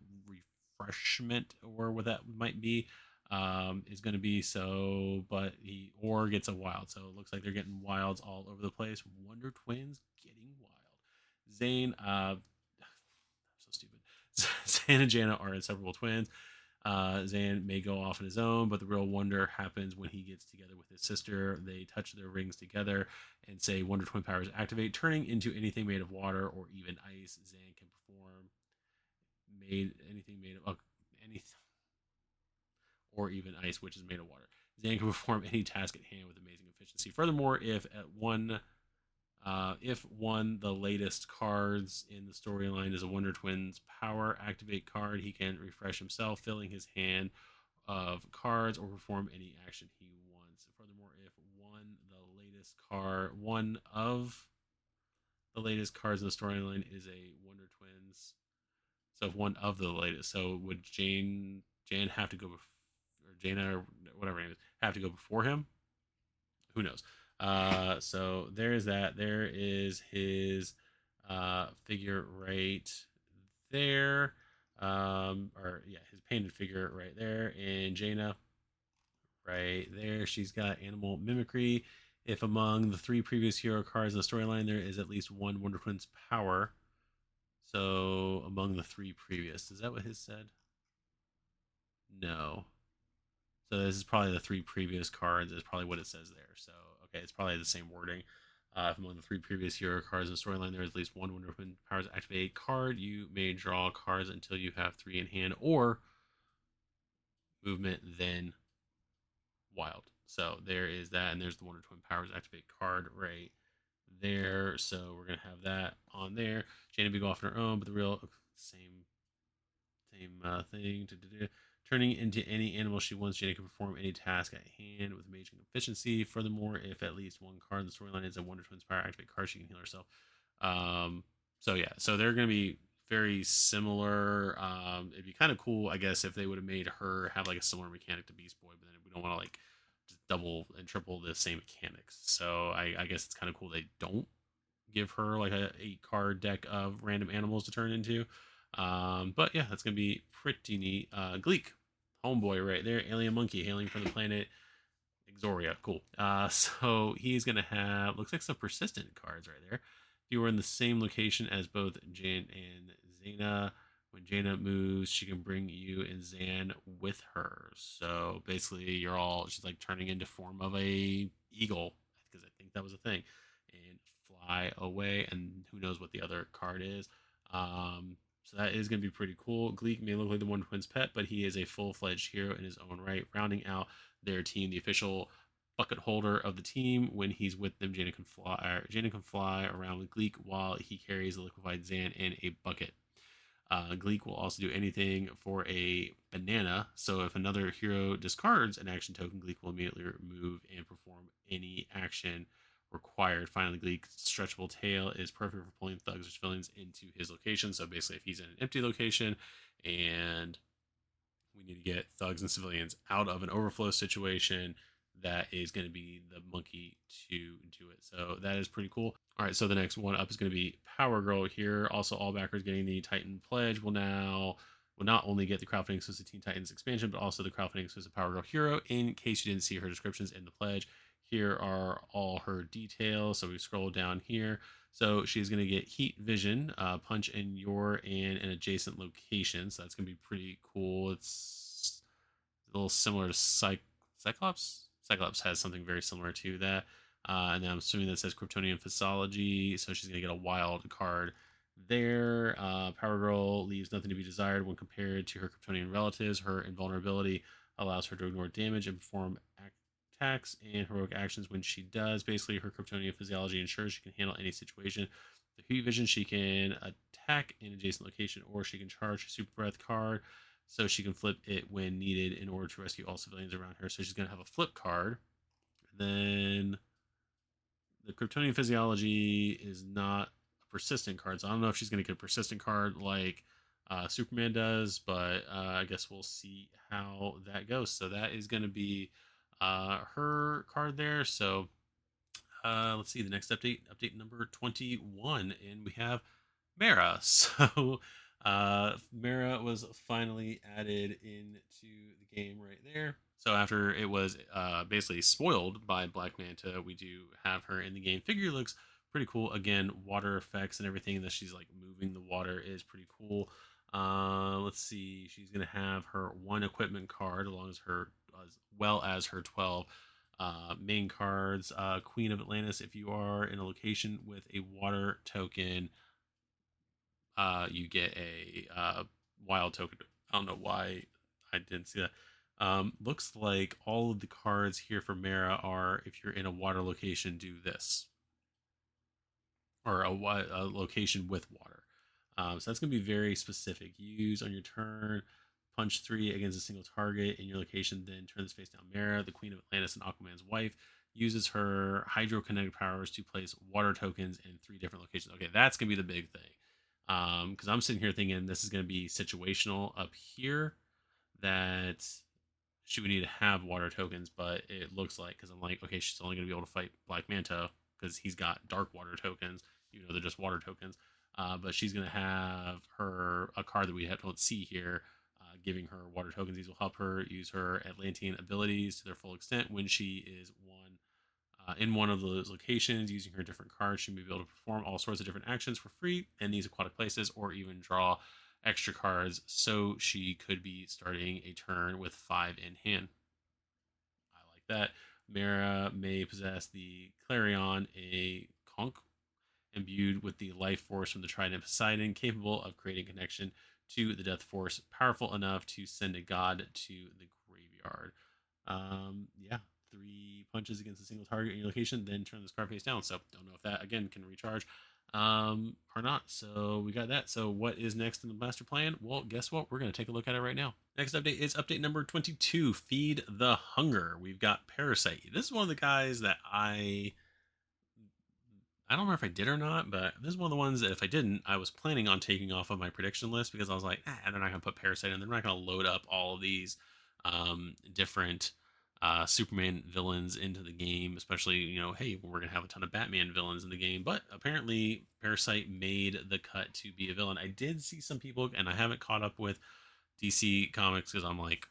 refreshment or what that might be is going to be. So, but he or gets a wild. So it looks like they're getting wilds all over the place. Wonder Twins getting wild. Zane, so stupid. Zane and Jana are inseparable twins. Zan may go off on his own, but the real wonder happens when he gets together with his sister. They touch their rings together and say Wonder Twin powers activate, turning into anything made of water or even ice. Zan can perform anything made of anything or even ice, which is made of water. Zan can perform any task at hand with amazing efficiency. Furthermore, if one the latest cards in the storyline is a Wonder Twins power activate card, he can refresh himself, filling his hand of cards or perform any action he wants. Furthermore, if one of the latest cards in the storyline is a Wonder Twins, so if one of the latest, so would Jan have to go or Jaina or whatever her name is have to go before him? Who knows? So there is that. There is his figure right there. Or yeah, his painted figure right there. And Jaina right there. She's got animal mimicry. If among the three previous hero cards in the storyline there is at least one Wonder Twin's power, so among the three previous, is that what his said? No. So this is probably the three previous cards. Is probably what it says there. So okay, it's probably the same wording. If among the three previous hero cards in the storyline, there is at least one Wonder Twin powers activate card. You may draw cards until you have three in hand, or movement, then wild. So there is that, and there's the Wonder Twin powers activate card right there. So we're gonna have that on there. Jaina be go off on her own, but the real same thing. Turning into any animal she wants, Jaina can perform any task at hand with amazing efficiency. Furthermore, if at least one card in the storyline is a Wonder Twin's power activate card, she can heal herself. So yeah, so they're gonna be very similar. It'd be kind of cool, I guess, if they would have made her have like a similar mechanic to Beast Boy, but then we don't want to like just double and triple the same mechanics. So I guess it's kind of cool they don't give her like a 8 card deck of random animals to turn into. But yeah, that's gonna be pretty neat. Gleek, homeboy right there, alien monkey hailing from the planet Exoria. Cool. So he's gonna have looks like some persistent cards right there. If you were in the same location as both Jan and Zaina, when Jaina moves, she can bring you and Zan with her. So basically, she's like turning into form of a eagle because I think that was a thing, and fly away. And who knows what the other card is. So that is going to be pretty cool. Gleek may look like the One Twins pet, but he is a full-fledged hero in his own right, rounding out their team. The official bucket holder of the team. When he's with them, Jaina can fly around with Gleek while he carries a liquefied Zan in a bucket. Gleek will also do anything for a banana. So if another hero discards an action token, Gleek will immediately move and perform any action required. Finally, Gleek's stretchable tail is perfect for pulling thugs or civilians into his location. So basically, if he's in an empty location and we need to get thugs and civilians out of an overflow situation, that is going to be the monkey to do it. So that is pretty cool. All right, so the next one up is going to be Power Girl here. Also, all backers getting the Titan Pledge will not only get the crowdfunding exclusive Teen Titans expansion, but also the crowdfunding exclusive Power Girl hero. In case you didn't see her descriptions in the pledge, here are all her details. So we scroll down here. So she's going to get Heat Vision, punch in your and an adjacent location. So that's going to be pretty cool. It's a little similar to Cyclops. Cyclops has something very similar to that. And then I'm assuming that says Kryptonian Physiology. So she's going to get a wild card there. Power Girl leaves nothing to be desired when compared to her Kryptonian relatives. Her invulnerability allows her to ignore damage and perform attacks and heroic actions when she does. Basically, her Kryptonian physiology ensures she can handle any situation. The Heat Vision, she can attack an adjacent location, or she can charge her Super Breath card, so she can flip it when needed in order to rescue all civilians around her. So she's going to have a flip card. Then the Kryptonian physiology is not a persistent card, so I don't know if she's going to get a persistent card like Superman does, but I guess we'll see how that goes. So that is going to be her card there. So let's see the next update number 21, and we have Mera. So Mera was finally added into the game right there. So after it was basically spoiled by Black Manta, we do have her in the game. Figure looks pretty cool. Again, water effects and everything that she's like moving the water is pretty cool. Let's see. She's gonna have her one equipment card as well as her 12 main cards. Queen of Atlantis. If you are in a location with a water token, you get a wild token. I don't know why I didn't see that. Looks like all of the cards here for Mera are if you're in a water location, do this, or a location with water. So that's going to be very specific. Use on your turn, punch 3 against a single target in your location, then turn this face down. Mera, the Queen of Atlantis and Aquaman's wife, uses her hydrokinetic powers to place water tokens in 3 different locations. Okay, that's going to be the big thing. Because I'm sitting here thinking this is going to be situational up here, that she would need to have water tokens, but it looks like, because I'm like, okay, she's only going to be able to fight Black Manta because he's got dark water tokens, even though they're just water tokens. but she's going to have a card that we don't see here, giving her water tokens. These will help her use her Atlantean abilities to their full extent when she is in one of those locations. Using her different cards, she may be able to perform all sorts of different actions for free in these aquatic places, or even draw extra cards. So she could be starting a turn with 5 in hand. I like that. Mera may possess the Clarion, a conch imbued with the life force from the Trident Poseidon, capable of creating connection to the Death Force, powerful enough to send a god to the graveyard. Yeah, 3 punches against a single target in your location, then turn this card face down. So don't know if that again can recharge or not. So we got that. So what is next in the master plan? Well, guess what? We're going to take a look at it right now. Next update is update number 22, Feed the Hunger. We've got Parasite. This is one of the guys that I don't remember if I did or not, but this is one of the ones that if I didn't, I was planning on taking off of my prediction list, because I was like, they're not going to put Parasite in. They're not going to load up all of these different Superman villains into the game, especially, hey, we're going to have a ton of Batman villains in the game. But apparently, Parasite made the cut to be a villain. I did see some people, and I haven't caught up with DC Comics because I'm like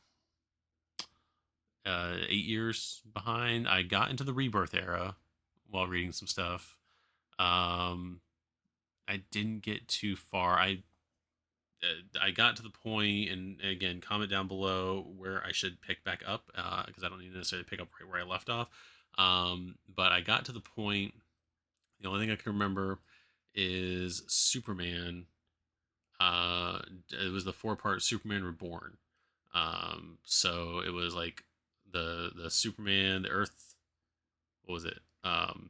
8 years behind. I got into the Rebirth era while reading some stuff. I didn't get too far. I got to the point, and again, comment down below where I should pick back up, because I don't need to necessarily pick up right where I left off. But I got to the point. The only thing I can remember is Superman. It was the 4-part Superman Reborn. So it was like the Superman, the Earth. What was it?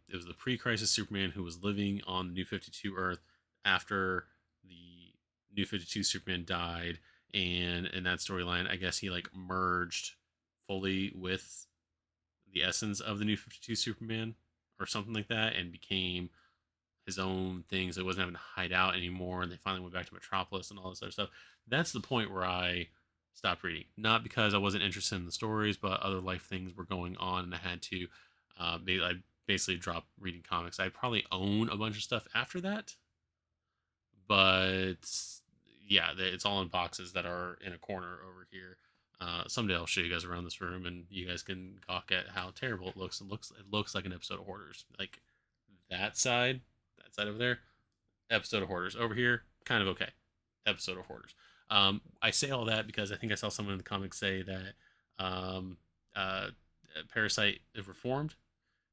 It was the pre-crisis Superman who was living on the New 52 Earth after the New 52 Superman died, and in that storyline, I guess he like merged fully with the essence of the New 52 Superman or something like that, and became his own thing. So he wasn't having to hide out anymore, and they finally went back to Metropolis and all this other stuff. That's the point where I stopped reading. Not because I wasn't interested in the stories, but other life things were going on, and I had to. I basically dropped reading comics. I probably own a bunch of stuff after that, but yeah, it's all in boxes that are in a corner over here. Someday I'll show you guys around this room, and you guys can gawk at how terrible it looks. It looks like an episode of Hoarders. Like that side over there, episode of Hoarders. Over here, kind of okay, episode of Hoarders. I say all that because I think I saw someone in the comics say that Parasite is reformed,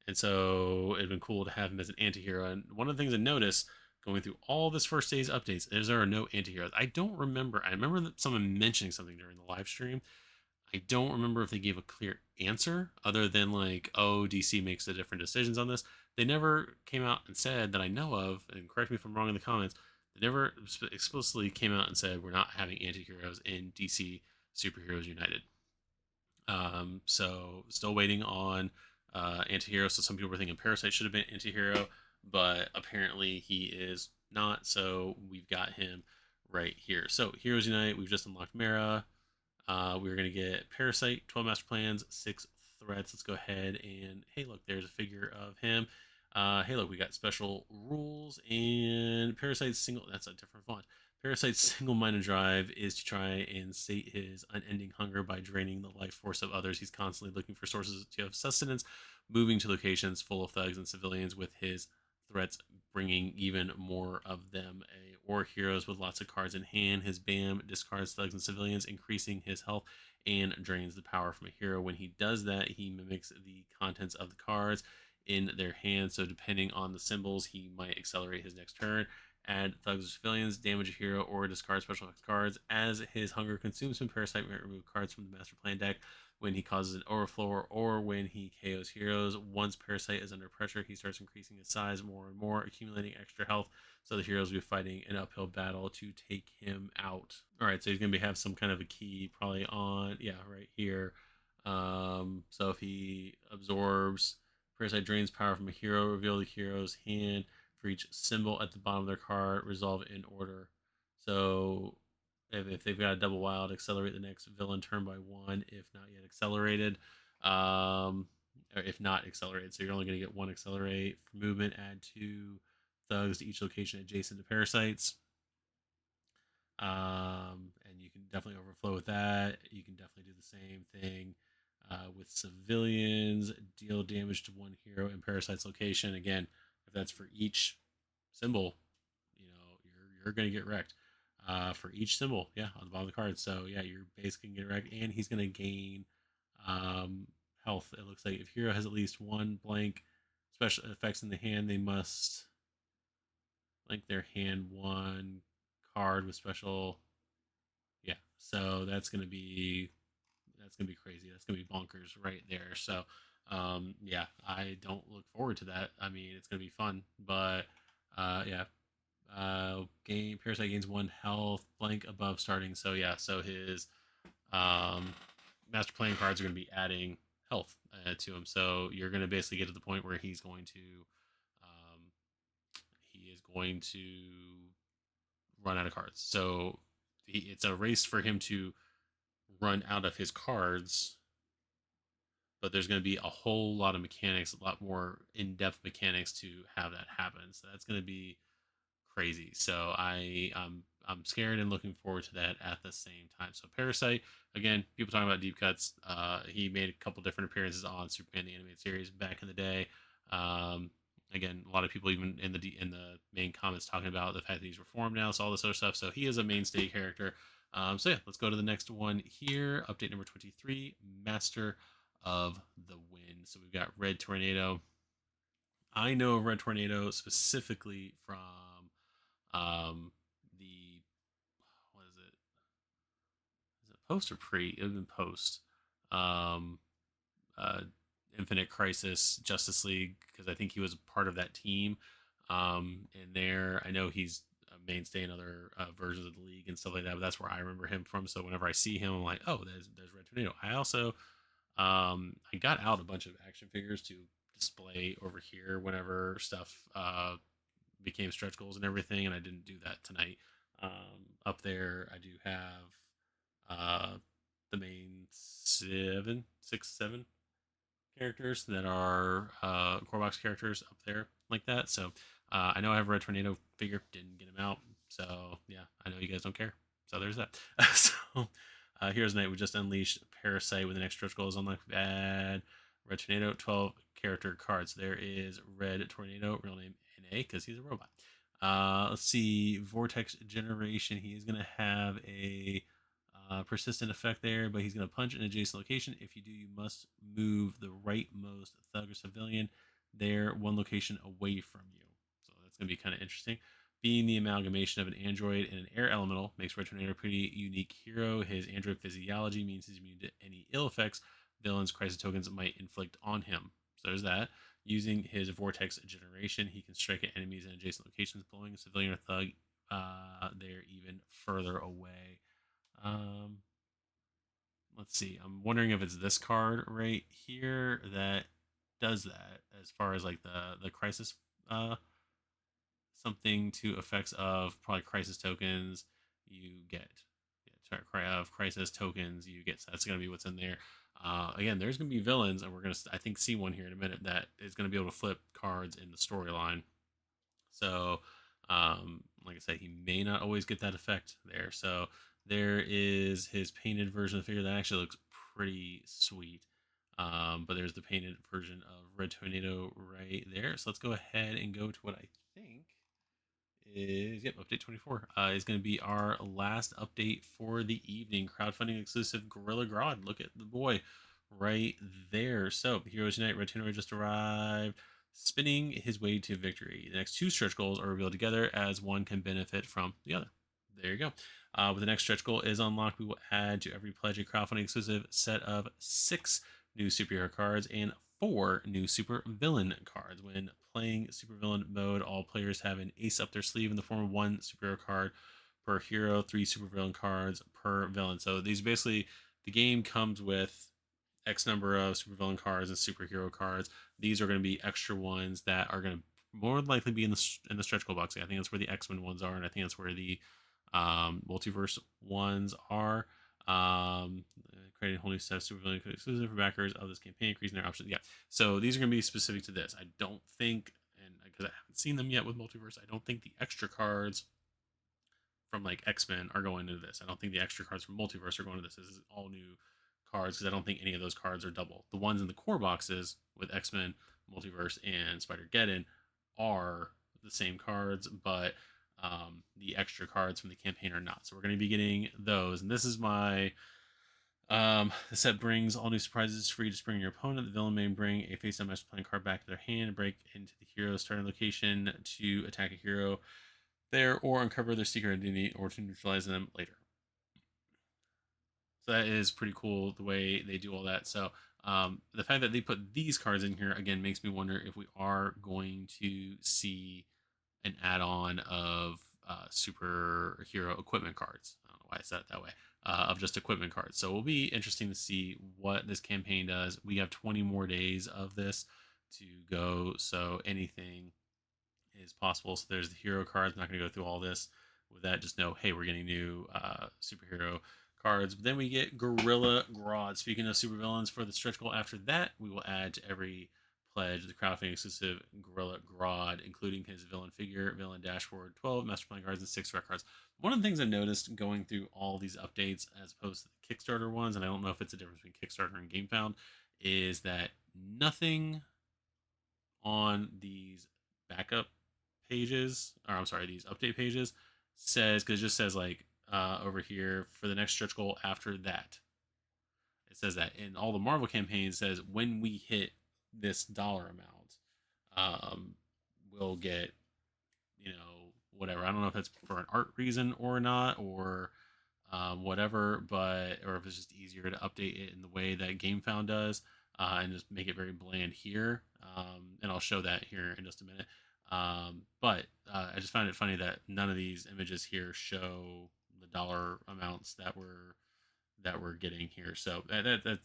and so it'd been cool to have him as an anti-hero. And one of the things I noticed going through all this first day's updates is there are no anti-heroes. I don't remember. I remember that someone mentioning something during the live stream. I don't remember if they gave a clear answer other than like, oh, DC makes the different decisions on this. They never came out and said that I know of, and correct me if I'm wrong in the comments, they never explicitly came out and said we're not having anti-heroes in DC Superheroes United. So still waiting on anti-hero. So some people were thinking Parasite should have been anti-hero, but apparently he is not. So we've got him right here. So Heroes Unite, we've just unlocked Mera. We're going to get Parasite, 12 master plans, 6 threats. Let's go ahead and, hey, look, there's a figure of him. Hey, look, we got special rules, and Parasite's single, that's a different font. Parasite's single-minded drive is to try and sate his unending hunger by draining the life force of others. He's constantly looking for sources of sustenance, moving to locations full of thugs and civilians, with his threats bringing even more of them. A war heroes with lots of cards in hand. His BAM discards thugs and civilians, increasing his health and drains the power from a hero. When he does that, he mimics the contents of the cards in their hands. So depending on the symbols, he might accelerate his next turn. Add thugs or civilians, damage a hero, or discard special effects cards. As his hunger consumes him, Parasite may remove cards from the master plan deck when he causes an overflow or when he KOs heroes. Once Parasite is under pressure, he starts increasing his size more and more, accumulating extra health, so the heroes will be fighting an uphill battle to take him out. All right, so he's going to have some kind of a key probably on, yeah, right here. So if he absorbs, Parasite drains power from a hero, reveal the hero's hand for each symbol at the bottom of their card, resolve in order. So if they've got a double wild, accelerate the next villain turn by 1, if not yet accelerated. Or if not accelerated. So you're only going to get 1 accelerate. For movement, add 2 thugs to each location adjacent to parasites. And you can definitely overflow with that. You can definitely do the same thing with civilians. Deal damage to one hero in parasite's location. Again, if that's for each symbol, you're gonna get wrecked. For each symbol, yeah, on the bottom of the card. So yeah, you're basically gonna get wrecked, and he's gonna gain um, health. It looks like if hero has at least one blank special effects in the hand, they must link their hand one card with special. Yeah, so that's gonna be crazy. That's gonna be bonkers right there. So yeah, I don't look forward to that. I mean, it's gonna be fun, but yeah. Game Parasite gains one health blank above starting. So yeah, so his um, master playing cards are going to be adding health to him. So you're going to basically get to the point where um, he is going to run out of cards. So it's a race for him to run out of his cards, but there's going to be a whole lot of mechanics, a lot more in-depth mechanics to have that happen. So that's going to be crazy. So I'm scared and looking forward to that at the same time. So Parasite, again, people talking about deep cuts. He made a couple different appearances on Superman the animated series back in the day. Um, Again, a lot of people even in the main comments talking about the fact that he's reformed now, so all this other stuff. So he is a mainstay character. So yeah, let's go to the next one here. Update number 23, Master of the Wind. So we've got Red Tornado. I know Red Tornado specifically from the what is it? Is it post or pre? It was in post. Um, uh, Infinite Crisis Justice League because I think he was part of that team. And there, I know he's a mainstay in other versions of the league and stuff like that. But that's where I remember him from. So whenever I see him, I'm like, oh, there's Red Tornado. I also I got out a bunch of action figures to display over here whenever stuff became stretch goals and everything, and I didn't do that tonight. Up there, I do have the main seven characters that are core box characters up there like that. So I know I have a Red Tornado figure, didn't get him out. So yeah, I know you guys don't care. So there's that. So Heroes Night, we just unleashed Parasite with an extra stretch goals unlocked. Bad. Red Tornado, 12 character cards. There is Red Tornado, real name NA, because he's a robot. Let's see, Vortex Generation. He is going to have a persistent effect there, but he's going to punch an adjacent location. If you do, you must move the rightmost thug or civilian there one location away from you. So that's going to be kind of interesting. Being the amalgamation of an android and an air elemental makes Red Tornado a pretty unique hero. His android physiology means he's immune to any ill effects villains' crisis tokens might inflict on him. So there's that. Using his vortex generation, he can strike at enemies in adjacent locations, blowing a civilian or thug they're even further away. Um, let's see. I'm wondering if it's this card right here that does that, as far as like the crisis something to effects of probably crisis tokens you get. Yeah, of crisis tokens you get. So that's going to be what's in there. Again, there's going to be villains, and we're going to, I think, see one here in a minute that is going to be able to flip cards in the storyline. So, like I said, he may not always get that effect there. So there is his painted version of the figure that actually looks pretty sweet. But there's the painted version of Red Tornado right there. So let's go ahead and go to what I think is, yep, update 24 is going to be our last update for the evening. Crowdfunding exclusive Gorilla Grodd. Look at the boy right there. So Heroes Unite, Red Tornado just arrived, spinning his way to victory. The next two stretch goals are revealed together as one can benefit from the other. There you go. With the next stretch goal is unlocked, we will add to every pledge a crowdfunding exclusive set of 6 new superhero cards and 4 new super villain cards. When playing super villain mode, all players have an ace up their sleeve in the form of 1 superhero card per hero, 3 super villain cards per villain. So these basically, the game comes with X number of super villain cards and superhero cards. These are going to be extra ones that are going to more likely be in the stretch goal box. I think that's where the X-Men ones are, and I think that's where the multiverse ones are. Creating a whole new set of super villain exclusive for backers of this campaign, increasing their options. Yeah, so these are going to be specific to this. I don't think, and because I haven't seen them yet with Multiverse. I don't think the extra cards from like X-Men are going into this. I don't think the extra cards from Multiverse are going to this. This is all new cards because I don't think any of those cards are double. The ones in the core boxes with X-Men, Multiverse, and Spider-Geddon are the same cards, but the extra cards from the campaign are not. So we're going to be getting those. And this is my the set brings all new surprises for you to bring your opponent. The villain may bring a face-down master plan card back to their hand and break into the hero's starting location to attack a hero there or uncover their secret identity or to neutralize them later. So that is pretty cool the way they do all that. So the fact that they put these cards in here again makes me wonder if we are going to see an add-on of superhero equipment cards. I don't know why I said it that way. Of just equipment cards. So it will be interesting to see what this campaign does. We have 20 more days of this to go, so anything is possible. So there's the hero cards. I'm not going to go through all this. With that, just know, hey, we're getting new superhero cards. But then we get Gorilla Grodd. Speaking of supervillains, for the stretch goal after that, we will add to every pledge the crowdfunding exclusive Gorilla Grodd, including his villain figure, villain dashboard, 12 master plan cards, and 6 rec cards. One of the things I noticed going through all these updates as opposed to the Kickstarter ones, and I don't know if it's a difference between Kickstarter and Gamefound, is that nothing on these backup pages, or I'm sorry, these update pages says, because it just says like over here for the next stretch goal after that. It says that in all the Marvel campaigns says when we hit this dollar amount, we'll get, whatever. I don't know if that's for an art reason or not, or whatever, but or if it's just easier to update it in the way that Gamefound does, and just make it very bland here. And I'll show that here in just a minute. But I just find it funny that none of these images here show the dollar amounts that we're getting here. So that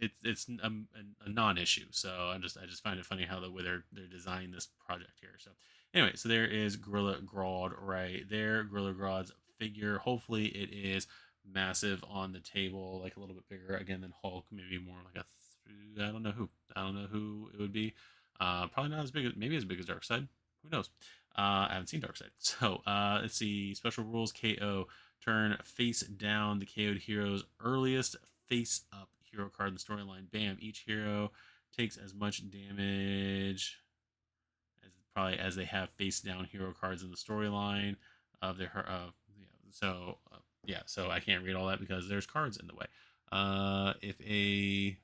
it's a non-issue. So I just find it funny how the way they're designing this project here. So anyway, so there is Gorilla Grodd right there. Gorilla Grodd's figure. Hopefully it is massive on the table, like a little bit bigger again than Hulk. Maybe more like I don't know who it would be. Probably not as big as maybe as big as Darkseid. Who knows? I haven't seen Darkseid. So let's see. Special rules: KO. Turn face down the KO'd hero's earliest face up hero card in the storyline. Bam! Each hero takes as much damage as probably as they have face down hero cards in the storyline of their so I can't read all that because there's cards in the way. If a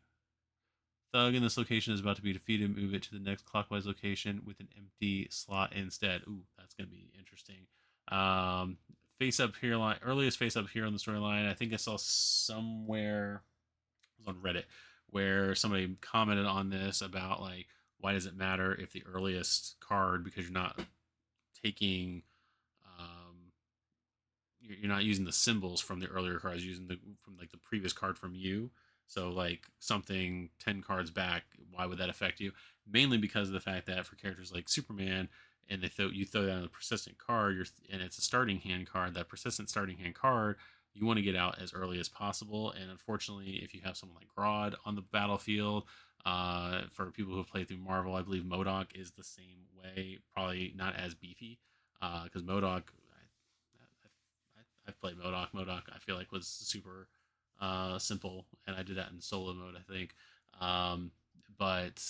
thug in this location is about to be defeated, move it to the next clockwise location with an empty slot instead. Ooh, that's going to be interesting. Face up here line, earliest face up here on the storyline. I think I saw somewhere, it was on Reddit, where somebody commented on this about like, why does it matter if the earliest card, because you're not taking, you're not using the symbols from the earlier cards, using from like the previous card from you. So like something 10 cards back, why would that affect you? Mainly because of the fact that for characters like Superman, and you throw down a persistent card, and it's a starting hand card, that persistent starting hand card, you want to get out as early as possible. And unfortunately, if you have someone like Grodd on the battlefield, for people who have played through Marvel, I believe MODOK is the same way, probably not as beefy, because MODOK, I've played MODOK. MODOK, I feel like, was super simple, and I did that in solo mode, I think. But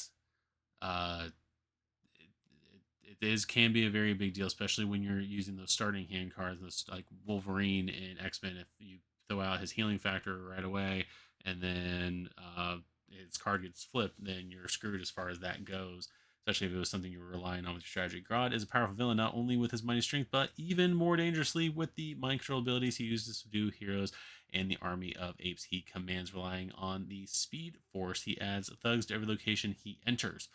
can be a very big deal, especially when you're using those starting hand cards, those like Wolverine in X-Men. If you throw out his healing factor right away, and then his card gets flipped, then you're screwed as far as that goes. Especially if it was something you were relying on with your strategy. Grodd is a powerful villain, not only with his mighty strength, but even more dangerously with the mind control abilities he uses to subdue heroes and the army of apes he commands, relying on the speed force. He adds thugs to every location he enters.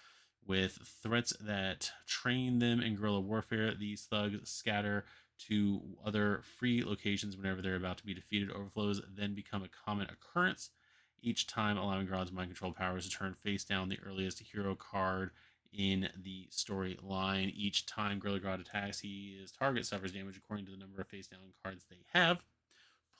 With threats that train them in guerrilla warfare, these thugs scatter to other free locations whenever they're about to be defeated. Overflows then become a common occurrence each time, allowing Grodd's mind control powers to turn face down the earliest hero card in the storyline. Each time Gorilla Grodd attacks, his target suffers damage according to the number of face down cards they have,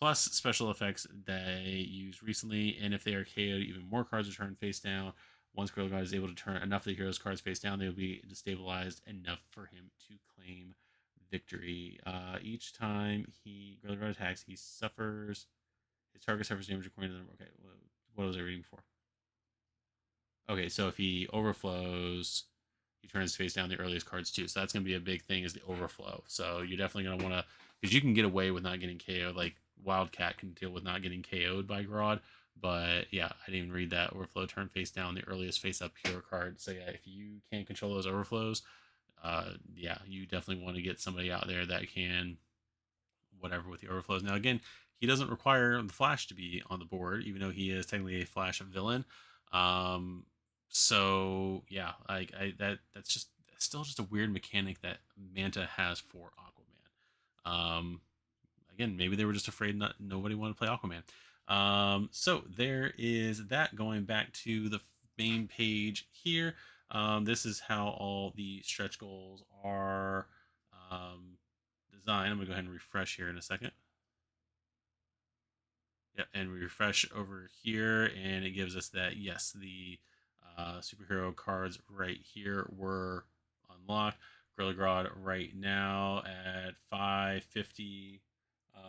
plus special effects they used recently. And if they are KO'd, even more cards are turned face down. Once Gorilla God is able to turn enough of the hero's cards face down, they will be destabilized enough for him to claim victory. Each time Gorilla God attacks, his target suffers damage according to the number. Okay, what was I reading before? Okay, so if he overflows, he turns face down the earliest cards too. So that's going to be a big thing, is the overflow. So you're definitely going to want to, because you can get away with not getting KO'd. Like Wildcat can deal with not getting KO'd by Grodd. But yeah, I didn't even read that. Overflow, turn face down the earliest face up hero card. So yeah, if you can't control those overflows, yeah, you definitely want to get somebody out there that can whatever with the overflows. Now again, he doesn't require the Flash to be on the board, even though he is technically a Flash villain. So yeah, like that's just still just a weird mechanic that Manta has for Aquaman. Again, maybe they were just afraid nobody wanted to play Aquaman. So there is that. Going back to the main page here, this is how all the stretch goals are designed. I'm gonna go ahead and refresh here in a second. Yep, and we refresh over here, and it gives us that yes, the superhero cards right here were unlocked. Gorilla Grodd right now at 550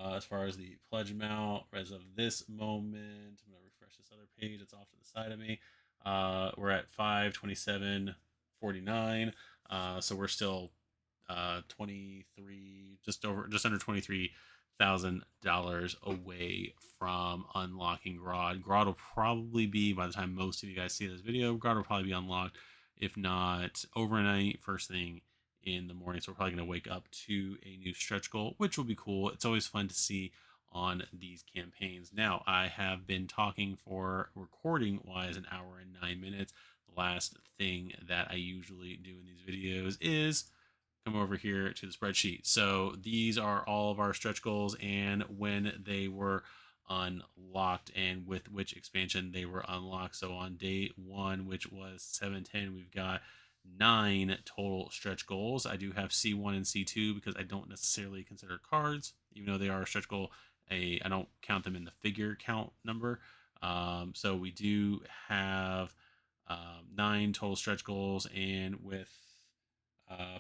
as far as the pledge amount as of this moment. I'm gonna refresh this other page. It's off to the side of me. We're at 527.49. So we're still 23, just under $23,000 away from unlocking Grodd. Grodd will probably be, by the time most of you guys see this video, Grodd will probably be unlocked, if not overnight, first thing in the morning. So we're probably going to wake up to a new stretch goal, which will be cool. It's always fun to see on these campaigns. Now, I have been talking for recording wise an hour and 9 minutes. The last thing that I usually do in these videos is come over here to the spreadsheet. So these are all of our stretch goals and when they were unlocked and with which expansion they were unlocked. So on day 1, which was 710, we've got 9 total stretch goals. I do have C1 and C2 because I don't necessarily consider cards, even though they are a stretch goal. I don't count them in the figure count number. So we do have 9 total stretch goals, and with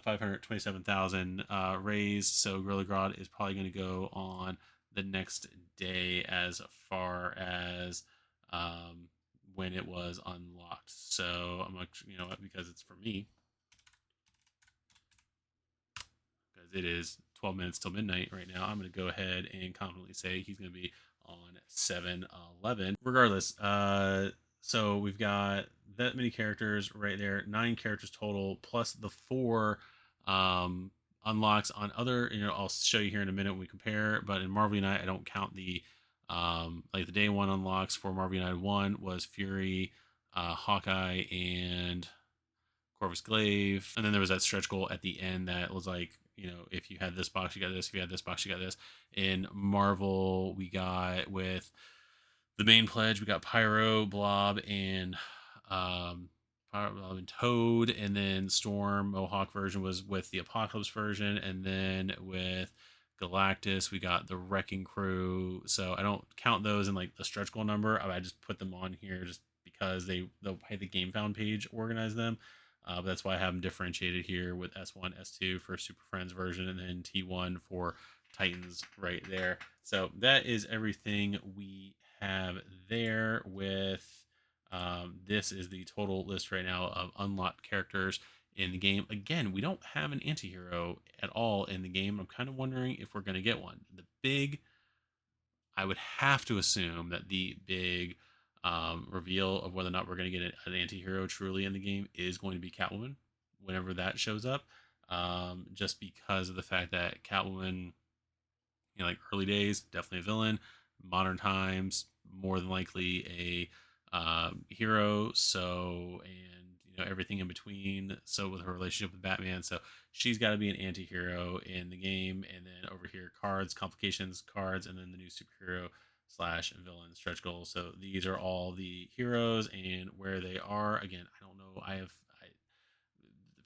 527,000 raised. So Gorilla Grodd is probably going to go on the next day as far as when it was unlocked. So I'm actually, because it's for me, because it is 12 minutes till midnight right now, I'm going to go ahead and confidently say he's going to be on 7-11. Regardless, so we've got that many characters right there, 9 characters total, plus the 4 unlocks on other, I'll show you here in a minute when we compare, but in Marvel Unite, I don't count the, like the day 1 unlocks for Marvel United 1 was Fury, Hawkeye, and Corvus Glaive. And then there was that stretch goal at the end that was like, if you had this box, you got this. If you had this box, you got this. In Marvel, we got with the main pledge, we got Pyro, Blob, and Toad, and then Storm Mohawk version was with the Apocalypse version, and then with Galactus we got the Wrecking Crew. So I don't count those in like the stretch goal number. I just put them on here just because they'll pay the Gamefound page organize them. But that's why I have them differentiated here with S1, S2 for Super Friends version, and then T1 for Titans right there. So that is everything we have there with this is the total list right now of unlocked characters in the game. Again, we don't have an antihero at all in the game. I'm kind of wondering if we're going to get one. I would have to assume that the big reveal of whether or not we're going to get an antihero truly in the game is going to be Catwoman whenever that shows up. Just because of the fact that Catwoman, like early days, definitely a villain. Modern times, more than likely a hero. So, and everything in between. So with her relationship with Batman, so she's got to be an anti-hero in the game. And then over here, cards, complications, cards, and then the new superhero / villain stretch goals. So these are all the heroes and where they are. Again, I don't know.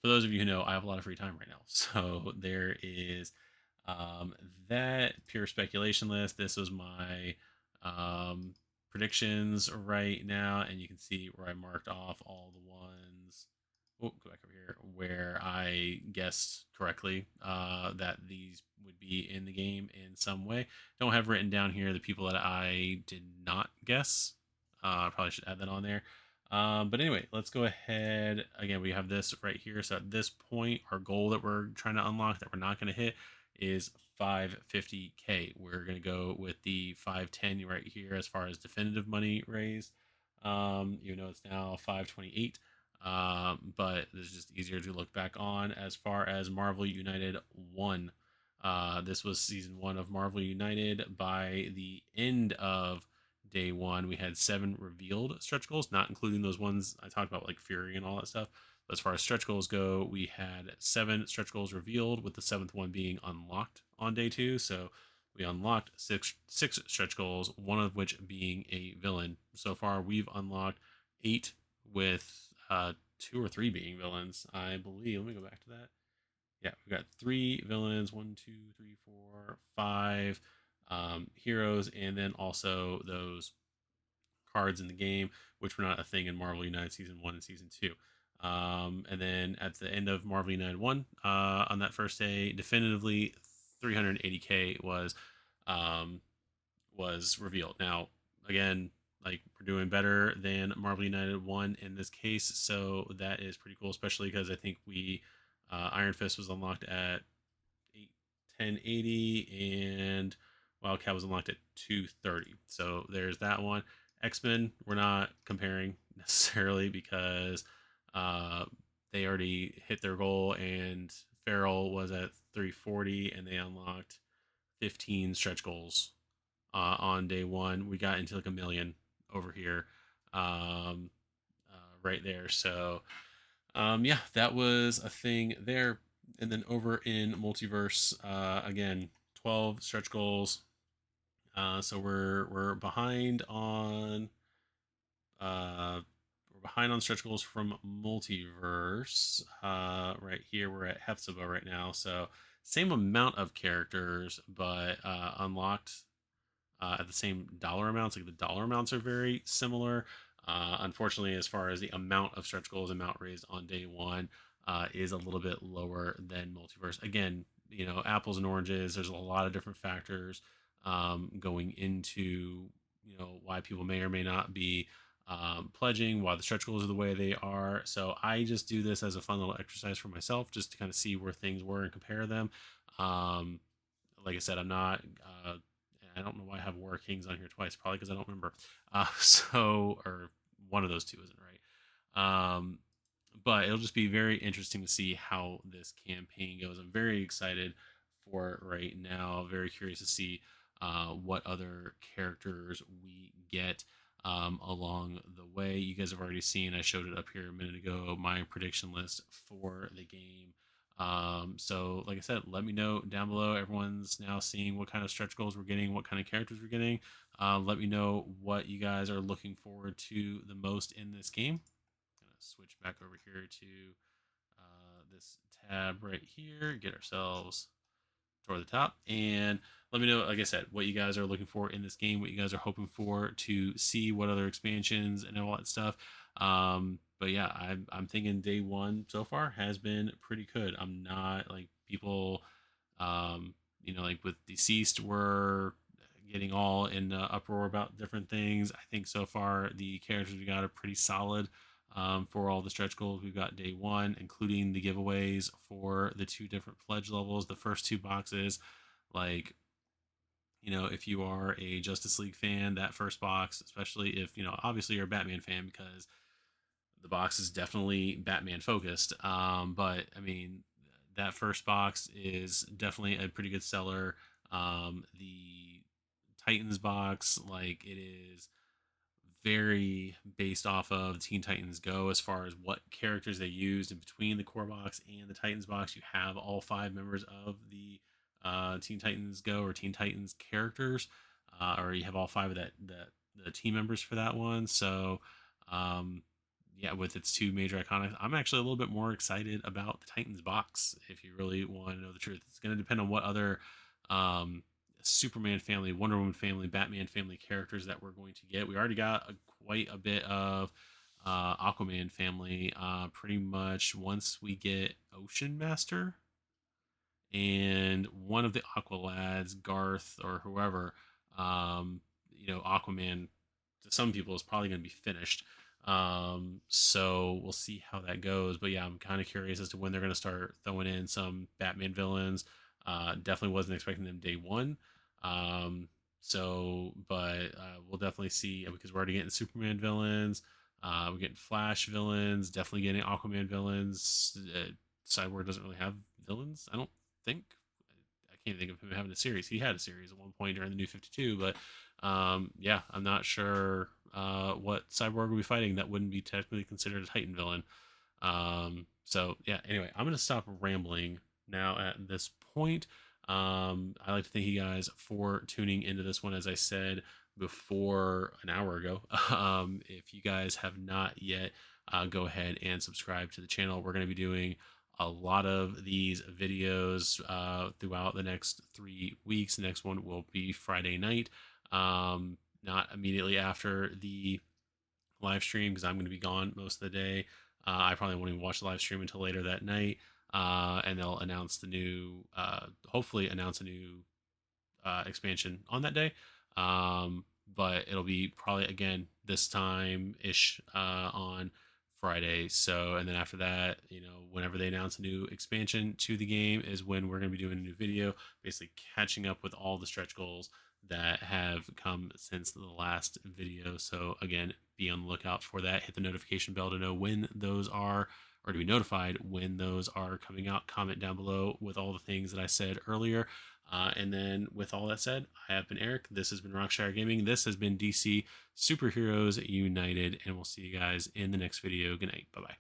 For those of you who know, I have a lot of free time right now. So there is that pure speculation list. This was my predictions right now, and you can see where I marked off all the ones. Oh, go back over here where I guessed correctly that these would be in the game in some way. Don't have written down here the people that I did not guess. I probably should add that on there. But anyway, let's go ahead. Again, we have this right here. So at this point, our goal that we're trying to unlock that we're not going to hit is 550K. We're going to go with the 510 right here as far as definitive money raised. You know, it's now 528. But it's just easier to look back on. As far as Marvel United 1, this was season 1 of Marvel United. By the end of day 1, we had 7 revealed stretch goals, not including those ones I talked about, like Fury and all that stuff. But as far as stretch goals go, we had 7 stretch goals revealed, with the 7th one being unlocked on day 2. So we unlocked six stretch goals, one of which being a villain. So far, we've unlocked 8 with 2 or 3 being villains, I believe. Let me go back to that. Yeah, we've got 3 villains, 1, 2, 3, 4, 5 heroes, and then also those cards in the game, which were not a thing in Marvel United Season 1 and Season 2. And then at the end of Marvel United 1, on that first day, definitively 380K was revealed. Now, again, like, we're doing better than Marvel United 1 in this case, so that is pretty cool, especially because I think we Iron Fist was unlocked at 1080 and Wildcat was unlocked at 230. So there's that one. X-Men, we're not comparing necessarily because they already hit their goal, and Farrell was at 340 and they unlocked 15 stretch goals on day 1. We got into like a million over here, right there. So yeah, that was a thing there. And then over in Multiverse, again, 12 stretch goals. So we're behind on stretch goals from Multiverse. Right here, we're at Hephzibah right now. So same amount of characters, but unlocked at the same dollar amounts. Like, the dollar amounts are very similar. Unfortunately, as far as the amount of stretch goals, amount raised on day 1 is a little bit lower than Multiverse. Again, you know, apples and oranges. There's a lot of different factors going into, you know, why people may or may not be pledging, why the stretch goals are the way they are. So I just do this as a fun little exercise for myself, just to kind of see where things were and compare them. Like I said, I'm not. I don't know why I have War Kings on here twice. Probably because I don't remember. Or one of those two isn't right. But it'll just be very interesting to see how this campaign goes. I'm very excited for it right now. Very curious to see what other characters we get along the way. You guys have already seen, I showed it up here a minute ago, my prediction list for the game. So like I said, let me know down below. Everyone's now seeing what kind of stretch goals we're getting, what kind of characters we're getting. Let me know what you guys are looking forward to the most in this game. I'm gonna switch back over here to this tab right here, get ourselves toward the top, and let me know, like I said, what you guys are looking for in this game, what you guys are hoping for to see, what other expansions and all that stuff. But yeah, I'm thinking day 1 so far has been pretty good. I'm not like people, you know, like with Deceased, we're getting all in uproar about different things. I think so far the characters we got are pretty solid. For all the stretch goals we've got day 1, including the giveaways for the 2 different pledge levels. The first 2 boxes, like, you know, if you are a Justice League fan, that first box, especially if, you know, obviously you're a Batman fan, because the box is definitely Batman focused. But I mean, that first box is definitely a pretty good seller. The Titans box, like, it is very based off of Teen Titans Go as far as what characters they used in between the core box and the Titans box. You have all 5 members of the Teen Titans Go or Teen Titans characters, or you have all 5 of the team members for that one. So yeah, with its 2 major iconics, I'm actually a little bit more excited about the Titans box. If you really want to know the truth, it's going to depend on what other Superman family, Wonder Woman family, Batman family characters that we're going to get. We already got quite a bit of Aquaman family. Pretty much once we get Ocean Master and one of the Aqua lads, Garth or whoever, Aquaman to some people is probably going to be finished. So we'll see how that goes. But yeah, I'm kind of curious as to when they're going to start throwing in some Batman villains. Definitely wasn't expecting them day one. But we'll definitely see because we're already getting Superman villains. We're getting Flash villains. Definitely getting Aquaman villains. Cyborg doesn't really have villains, I don't think. I can't think of him having a series. He had a series at one point during the New 52, but yeah, I'm not sure what Cyborg will be fighting that wouldn't be technically considered a Titan villain. So yeah, anyway, I'm going to stop rambling now at this point. I'd like to thank you guys for tuning into this one. As I said before an hour ago, if you guys have not yet, go ahead and subscribe to the channel. We're going to be doing a lot of these videos throughout the next 3 weeks. The next one will be Friday night, not immediately after the live stream because I'm going to be gone most of the day. I probably won't even watch the live stream until later that night, and they'll announce the new, hopefully announce a new expansion on that day. But it'll be probably again this time ish on Friday. So, and then after that, whenever they announce a new expansion to the game is when we're going to be doing a new video, basically catching up with all the stretch goals that have come since the last video. So again, be on the lookout for that. Hit the notification bell to know when those are, or to be notified when those are coming out. Comment down below with all the things that I said earlier. And then with all that said, I have been Eric. This has been Rockshire Gaming. This has been DC Superheroes United. And we'll see you guys in the next video. Good night. Bye-bye.